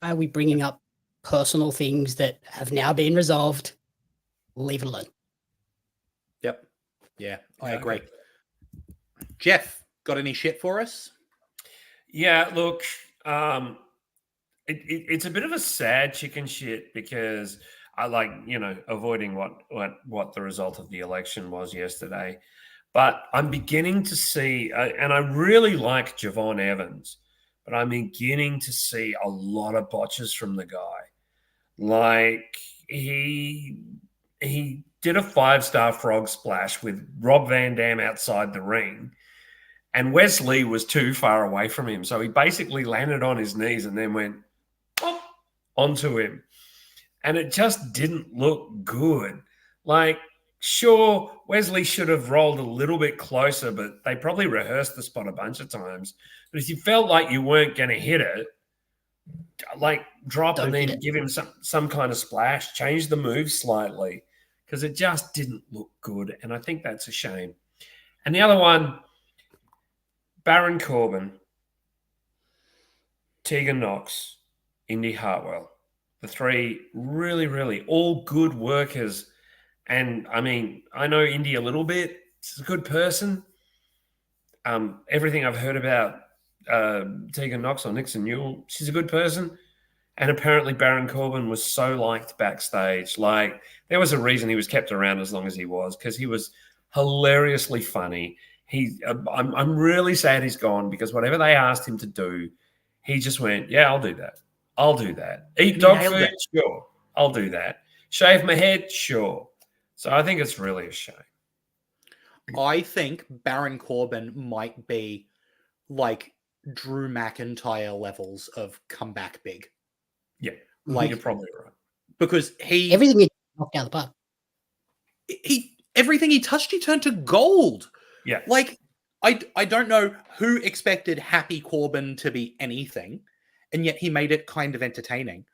Are we bringing up personal things that have now been resolved? Leave it alone. Yep. Yeah, I agree. Jeff, got any shit for us? Yeah, look, it's a bit of a sad chicken shit because I like, avoiding what the result of the election was yesterday. But I'm beginning to see, and I really like Javon Evans, but I'm beginning to see a lot of botches from the guy. Like he did a 5-star frog splash with Rob Van Dam outside the ring, and Wes Lee was too far away from him. So he basically landed on his knees and then went onto him. And it just didn't look good. Like, Sure, Wesley should have rolled a little bit closer, but they probably rehearsed the spot a bunch of times. But if you felt like you weren't going to hit it, like drop and then give him some kind of splash, change the move slightly, because it just didn't look good. And I think that's a shame. And the other one, Baron Corbin, Tegan Knox, Indy Hartwell, the three really, really all good workers. And I mean, I know Indy a little bit. She's a good person. Everything I've heard about Tegan Knox or Nixon Newell, she's a good person. And apparently Baron Corbin was so liked backstage. Like, there was a reason he was kept around as long as he was, because he was hilariously funny. I'm really sad he's gone, because whatever they asked him to do, he just went, yeah, I'll do that. I'll do that. Eat dog food? Sure. I'll do that. Shave my head? Sure. So I think it's really a shame. I think Baron Corbin might be like Drew McIntyre levels of comeback big. Yeah, like you're probably right. Because everything he knocked out of the park. Everything he touched, he turned to gold. Yeah. Like, I don't know who expected Happy Corbin to be anything, and yet he made it kind of entertaining.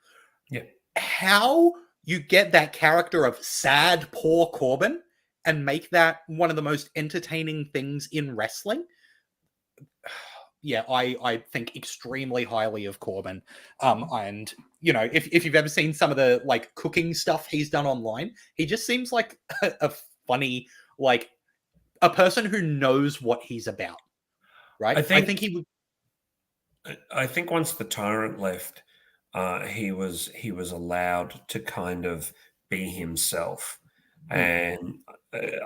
Yeah. How you get that character of sad, poor Corbin and make that one of the most entertaining things in wrestling? Yeah, I think extremely highly of Corbin. And, you know, if you've ever seen some of the, like, cooking stuff he's done online, he just seems like a funny, like, a person who knows what he's about, right? I think he would... I think once the Tyrant left, he was allowed to kind of be himself. And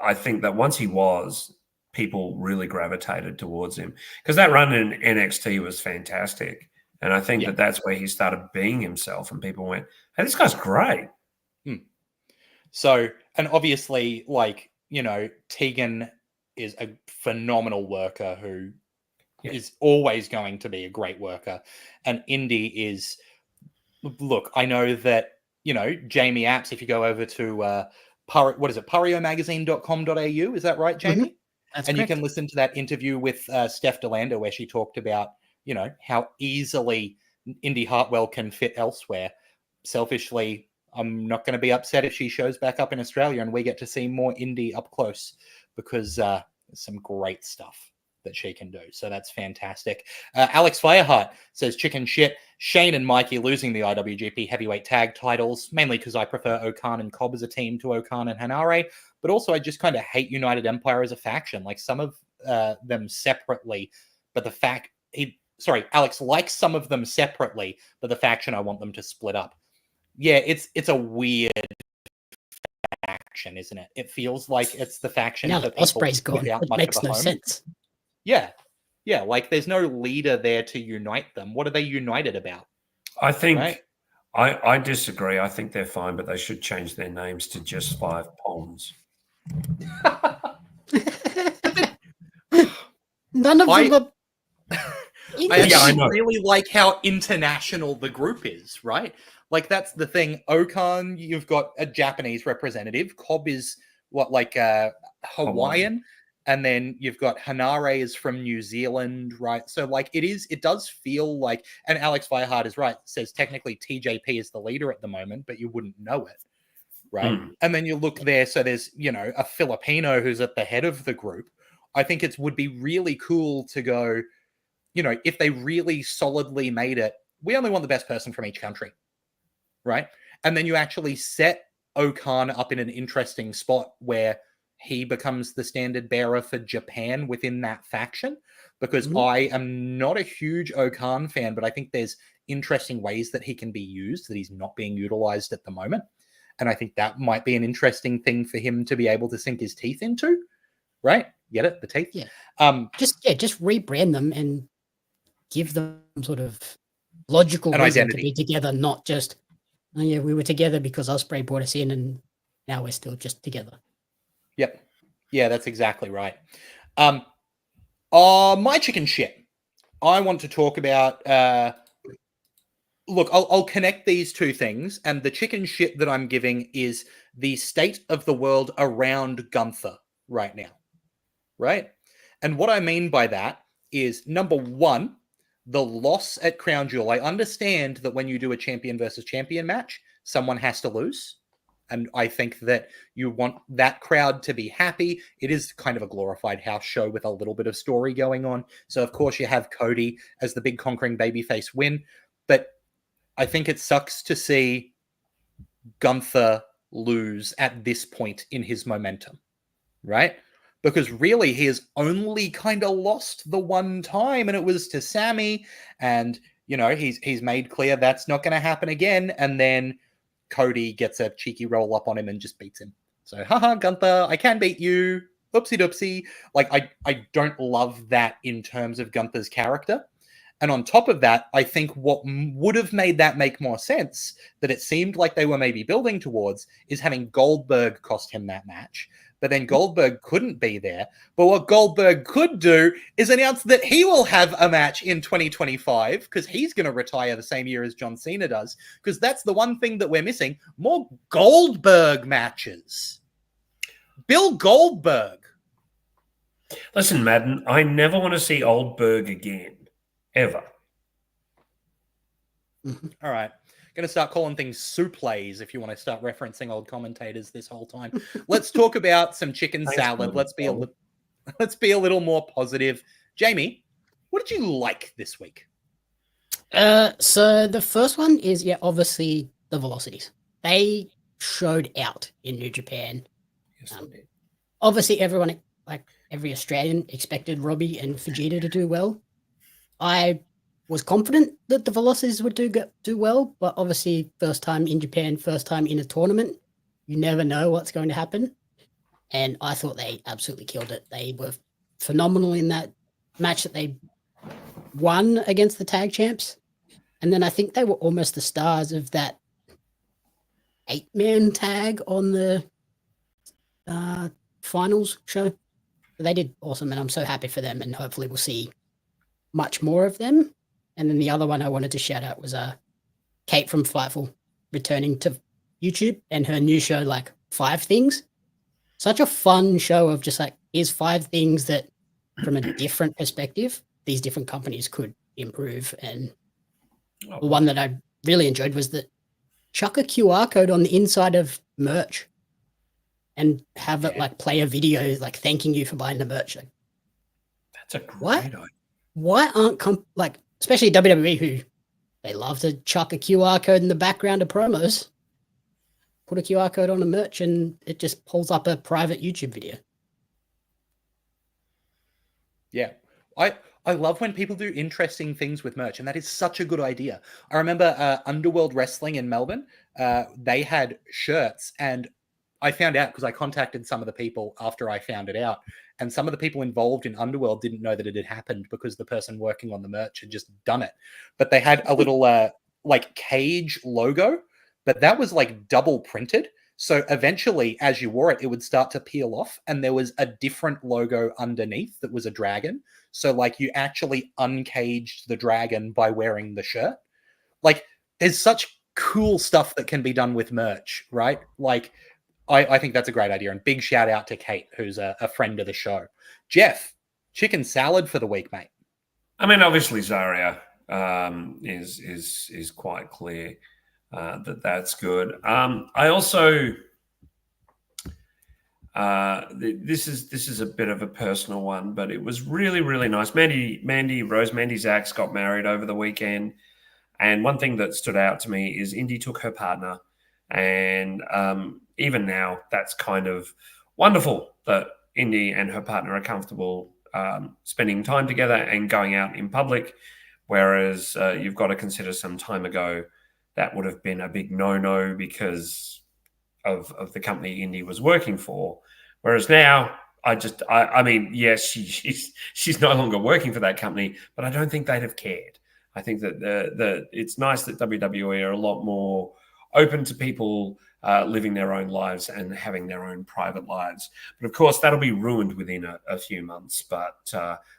I think that once he was, people really gravitated towards him, because that run in NXT was fantastic. And I think that that's where he started being himself, and people went, hey, this guy's great. So, and obviously, like, you know, Tegan is a phenomenal worker who is always going to be a great worker. And Indy is, look, I know that, you know, Jamie Apps, if you go over to, pariomagazine.com.au, is that right, Jamie? That's and correct. You can listen to that interview with Steph DeLanda, where she talked about, you know, how easily Indy Hartwell can fit elsewhere. Selfishly, I'm not going to be upset if she shows back up in Australia and we get to see more Indy up close, because there's some great stuff that she can do. So that's fantastic. Alex Fireheart says, chicken shit. Shane and Mikey losing the IWGP heavyweight tag titles, mainly because I prefer Okan and Cobb as a team to Okan and Hanare, but also I just kind of hate United Empire as a faction. Like, some of them separately, but the fact Alex likes some of them separately, but the faction, I want them to split up. Yeah, it's a weird faction, isn't it? It feels like it's the faction Now for that Osprey's gone, it makes no sense. Yeah. Yeah, like there's no leader there to unite them. What are they united about? I think I disagree. I think they're fine, but they should change their names to just 5 Ponds. None of them are... I really like how international the group is, right? Like, that's the thing. Okan, you've got a Japanese representative. Cobb is Hawaiian. And then you've got Hanare is from New Zealand, right? So, like, it does feel like, and Alex Fireheart is right, says technically TJP is the leader at the moment, but you wouldn't know it, right? And then you look there, so there's, you know, a Filipino who's at the head of the group. I think it would be really cool to go, you know, if they really solidly made it, we only want the best person from each country, right? And then you actually set Okan up in an interesting spot where he becomes the standard bearer for Japan within that faction, because I am not a huge Okan fan, but I think there's interesting ways that he can be used that he's not being utilized at the moment. And I think that might be an interesting thing for him to be able to sink his teeth into, right? Get it? The teeth? Yeah. Just rebrand them and give them sort of logical reason to be together, not just, oh yeah, we were together because Osprey brought us in and now we're still just together. Yep. Yeah, that's exactly right. My chicken shit. I want to talk about, look, I'll connect these two things, and the chicken shit that I'm giving is the state of the world around Gunther right now, right? And what I mean by that is, number one, the loss at Crown Jewel. I understand that when you do a champion versus champion match, someone has to lose. And I think that you want that crowd to be happy. It is kind of a glorified house show with a little bit of story going on. So, of course, you have Cody as the big conquering babyface win. But I think it sucks to see Gunther lose at this point in his momentum, right? Because really, he has only kind of lost the one time, and it was to Sammy. And, you know, he's made clear that's not going to happen again. And then Cody gets a cheeky roll up on him and just beats him. So, haha, Gunther, I can beat you. Oopsie doopsie. Like, I don't love that in terms of Gunther's character. And on top of that, I think what would have made that make more sense, that it seemed like they were maybe building towards, is having Goldberg cost him that match. But then Goldberg couldn't be there. But what Goldberg could do is announce that he will have a match in 2025, because he's going to retire the same year as John Cena does, because that's the one thing that we're missing. More Goldberg matches. Bill Goldberg. Listen, Madden, I never want to see old Berg again. Ever. All right. Going to start calling things souplays if you want to start referencing old commentators this whole time. Let's talk about some chicken salad. Let's be a little more positive. Jamie, what did you like this week? So the first one is, obviously the velocities. They showed out in New Japan. Yes, they did. Obviously everyone, like every Australian, expected Robbie and Fujita to do well. I was confident that the velocities would do well, but obviously first time in Japan, first time in a tournament, you never know what's going to happen. And I thought they absolutely killed it. They were phenomenal in that match that they won against the tag champs. And then I think they were almost the stars of that 8-man tag on the finals show. They did awesome, and I'm so happy for them, and hopefully we'll see much more of them. And then the other one I wanted to shout out was Kate from Fightful returning to YouTube and her new show, like 5 Things. Such a fun show of just like, here's 5 things that from a different perspective, these different companies could improve. And the one that I really enjoyed was that chuck a QR code on the inside of merch and have it like play a video like thanking you for buying the merch. Like, that's a great idea. Why aren't especially WWE, who they love to chuck a QR code in the background of promos, put a QR code on a merch and it just pulls up a private YouTube video. Yeah. I love when people do interesting things with merch, and that is such a good idea. I remember Underworld Wrestling in Melbourne. They had shirts, and I found out because I contacted some of the people after I found it out. And some of the people involved in Underworld didn't know that it had happened because the person working on the merch had just done it. But they had a little like cage logo, but that was like double printed. So eventually, as you wore it, it would start to peel off, and there was a different logo underneath that was a dragon. So like you actually uncaged the dragon by wearing the shirt. Like there's such cool stuff that can be done with merch, right? Like I think that's a great idea. And big shout out to Kate, who's a friend of the show. Jeff, chicken salad for the week, mate. I mean, obviously Zarya is quite clear that's good. I also this is a bit of a personal one, but it was really, really nice. Mandy Zacks got married over the weekend, and one thing that stood out to me is Indy took her partner, and even now, that's kind of wonderful that Indy and her partner are comfortable spending time together and going out in public, whereas you've got to consider some time ago that would have been a big no-no because of the company Indy was working for. Whereas now, I mean, yes, she's no longer working for that company, but I don't think they'd have cared. I think that it's nice that WWE are a lot more open to people living their own lives and having their own private lives. But of course, that'll be ruined within a few months. But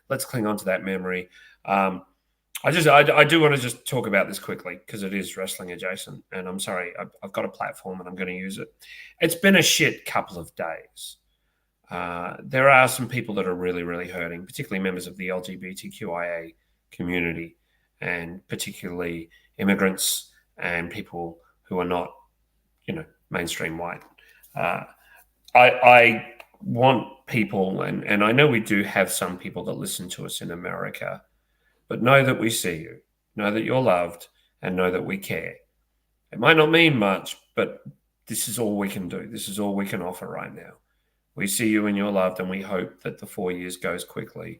let's cling on to that memory. I do want to just talk about this quickly because it is wrestling adjacent, and I'm sorry, I've got a platform and I'm going to use it. It's been a shit couple of days. There are some people that are really, really hurting, particularly members of the LGBTQIA community, and particularly immigrants and people who are not, mainstream white. I want people, and I know we do have some people that listen to us in America, but know that we see you, know that you're loved, and know that we care. It might not mean much, but this is all we can do. This is all we can offer right now. We see you and you're loved, and we hope that the 4 years goes quickly,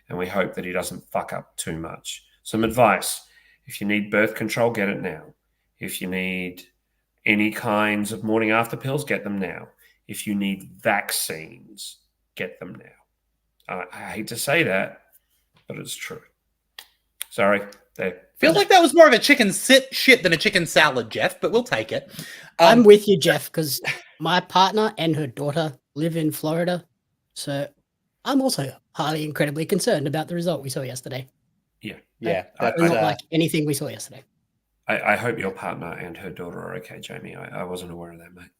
and we hope that he doesn't fuck up too much. Some advice: if you need birth control, get it now. If you need any kinds of morning after pills, get them now. If you need vaccines, get them now. I hate to say that, but it's true. Sorry. There. Feels like that was more of a chicken shit than a chicken salad, Jeff, but we'll take it. I'm with you, Jeff, because my partner and her daughter live in Florida. So I'm also highly incredibly concerned about the result we saw yesterday. Yeah. That's not like anything we saw yesterday. I hope your partner and her daughter are okay, Jamie. I wasn't aware of that, mate.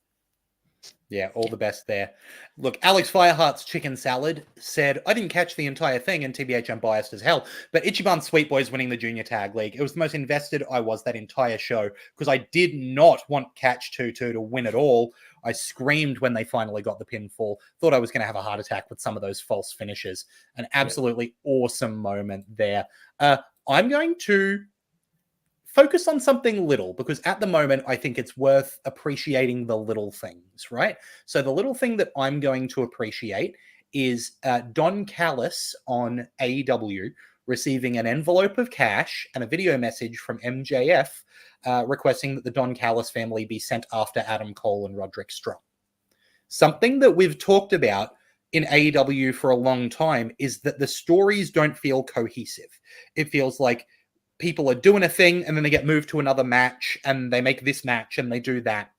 Yeah, all the best there. Look, Alex Fireheart's chicken salad said, I didn't catch the entire thing, and TBH, I'm biased as hell, but Ichiban Sweet Boys winning the Junior Tag League. It was the most invested I was that entire show because I did not want Catch 2-2 to win at all. I screamed when they finally got the pinfall. Thought I was going to have a heart attack with some of those false finishes. An absolutely awesome moment there. I'm going to focus on something little because at the moment, I think it's worth appreciating the little things, right? So the little thing that I'm going to appreciate is Don Callis on AEW receiving an envelope of cash and a video message from MJF requesting that the Don Callis family be sent after Adam Cole and Roderick Strong. Something that we've talked about in AEW for a long time is that the stories don't feel cohesive. It feels like people are doing a thing and then they get moved to another match and they make this match and they do that.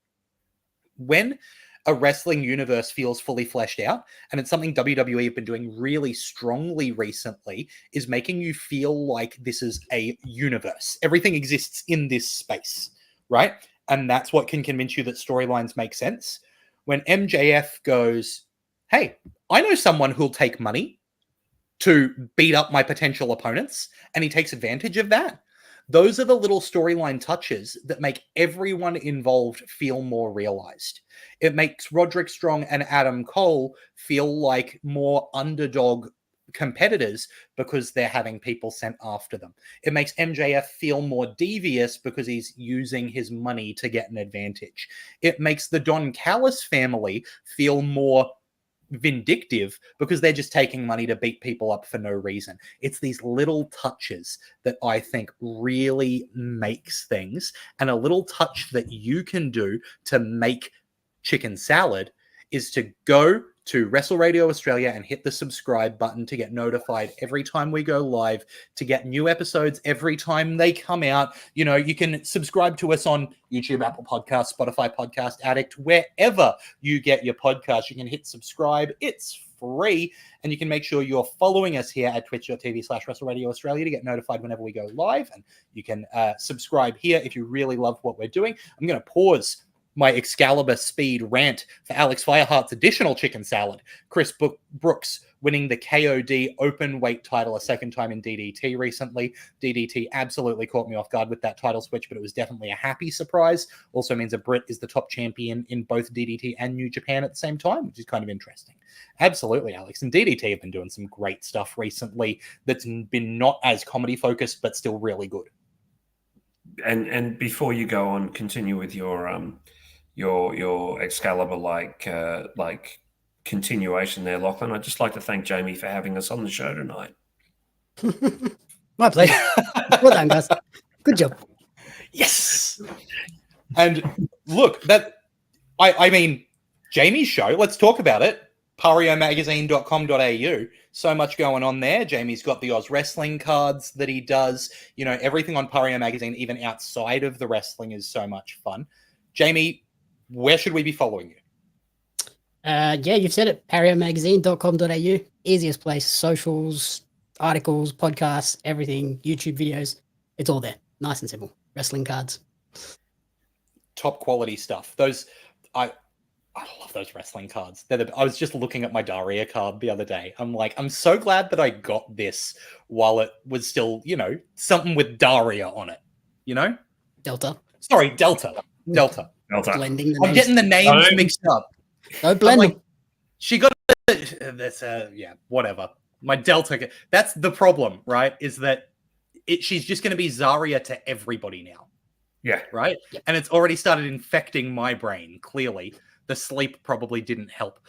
When a wrestling universe feels fully fleshed out, and it's something WWE have been doing really strongly recently, is making you feel like this is a universe. Everything exists in this space, right? And that's what can convince you that storylines make sense. When MJF goes, hey, I know someone who'll take money to beat up my potential opponents, and he takes advantage of that. Those are the little storyline touches that make everyone involved feel more realized. It makes Roderick Strong and Adam Cole feel like more underdog competitors because they're having people sent after them. It makes MJF feel more devious because he's using his money to get an advantage. It makes the Don Callis family feel more vindictive because they're just taking money to beat people up for no reason. It's these little touches that I think really makes things, and a little touch that you can do to make chicken salad is to go to Wrestle Radio Australia and hit the subscribe button to get notified every time we go live, to get new episodes every time they come out. You know, you can subscribe to us on YouTube, Apple Podcasts, Spotify, Podcast Addict, wherever you get your podcast. You can hit subscribe. It's free. And you can make sure you're following us here at twitch.tv/Wrestle Radio Australia to get notified whenever we go live. And you can subscribe here if you really love what we're doing. I'm going to pause my Excalibur speed rant for Alex Fireheart's additional chicken salad. Chris Brooks winning the KOD open weight title a second time in DDT recently. DDT absolutely caught me off guard with that title switch, but it was definitely a happy surprise. Also means a Brit is the top champion in both DDT and New Japan at the same time, which is kind of interesting. Absolutely, Alex. And DDT have been doing some great stuff recently that's been not as comedy focused, but still really good. And before you go on, continue with your Excalibur like continuation there, Lachlan. I'd just like to thank Jamie for having us on the show tonight. My pleasure. Well done, guys. Good job. Yes. And look, that I mean, Jamie's show, let's talk about it. ParioMagazine.com.au. So much going on there. Jamie's got the Oz Wrestling cards that he does. You know, everything on Pario Magazine, even outside of the wrestling, is so much fun. Jamie, where should we be following you? Yeah, you've said it. ParioMagazine.com.au. Easiest place. Socials, articles, podcasts, everything, YouTube videos. It's all there. Nice and simple. Wrestling cards. Top quality stuff. I love those wrestling cards. I was just looking at my Daria card the other day. I'm like, I'm so glad that I got this while it was still, something with Daria on it. Delta. Sorry, Delta. Blending the I'm getting the names mixed up. Don't blend them. She got this. Whatever. My Delta. That's the problem, right? Is that she's just going to be Zarya to everybody now. Yeah. Right. Yep. And it's already started infecting my brain. Clearly, the sleep probably didn't help.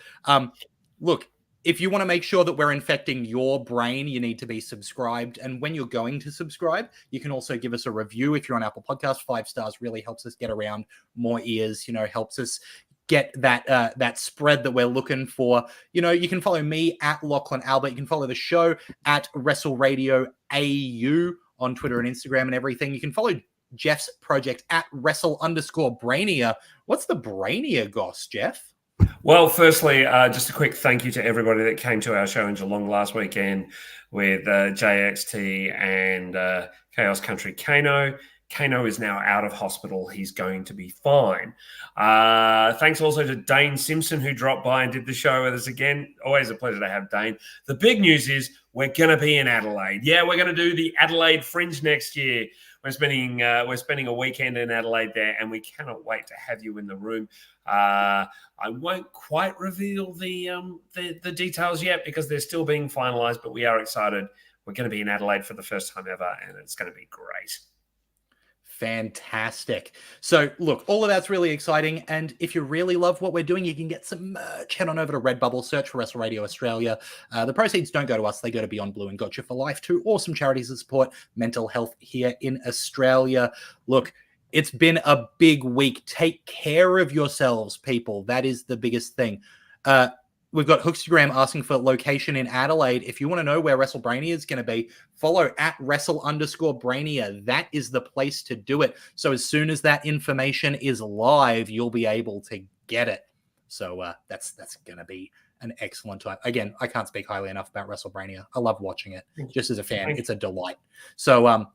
Look, if you want to make sure that we're infecting your brain, you need to be subscribed. And when you're going to subscribe, you can also give us a review. If you're on Apple Podcasts, 5 stars really helps us get around more ears, helps us get that spread that we're looking for. You can follow me at Lachlan Albert. You can follow the show at Wrestle Radio AU on Twitter and Instagram and everything. You can follow Jeff's project at Wrestle_Brainia. What's the Brainia goss, Jeff? Well, firstly, just a quick thank you to everybody that came to our show in Geelong last weekend with JXT and Chaos Country Kano. Kano is now out of hospital. He's going to be fine. Thanks also to Dane Simpson, who dropped by and did the show with us again. Always a pleasure to have Dane. The big news is we're going to be in Adelaide. Yeah, we're going to do the Adelaide Fringe next year. We're spending a weekend in Adelaide there, and we cannot wait to have you in the room. I won't quite reveal the details yet because they're still being finalised, but we are excited. We're going to be in Adelaide for the first time ever, and it's going to be great. Fantastic. So look, all of that's really exciting. And if you really love what we're doing, you can get some merch. Head on over to Redbubble, search for Wrestle Radio Australia. The proceeds don't go to us. They go to Beyond Blue and Gotcha for Life, 2 awesome charities that support mental health here in Australia. Look, it's been a big week. Take care of yourselves, people. That is the biggest thing. We've got Hookstagram asking for location in Adelaide. If you want to know where WrestleBrainia is going to be, follow at Wrestle_Brainia. That is the place to do it. So as soon as that information is live, you'll be able to get it. So that's going to be an excellent time. Again, I can't speak highly enough about WrestleBrainia. I love watching it. Just as a fan, it's a delight. So,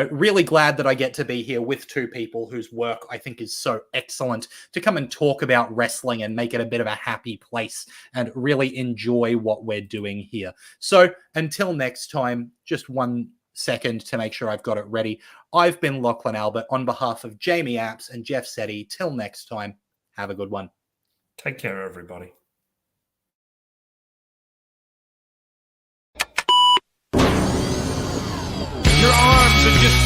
really glad that I get to be here with 2 people whose work I think is so excellent to come and talk about wrestling and make it a bit of a happy place and really enjoy what we're doing here. So until next time, just 1 second to make sure I've got it ready. I've been Lachlan Albert on behalf of Jamie Apps and Jeff Setti. Till next time, have a good one. Take care, everybody. Your arms are just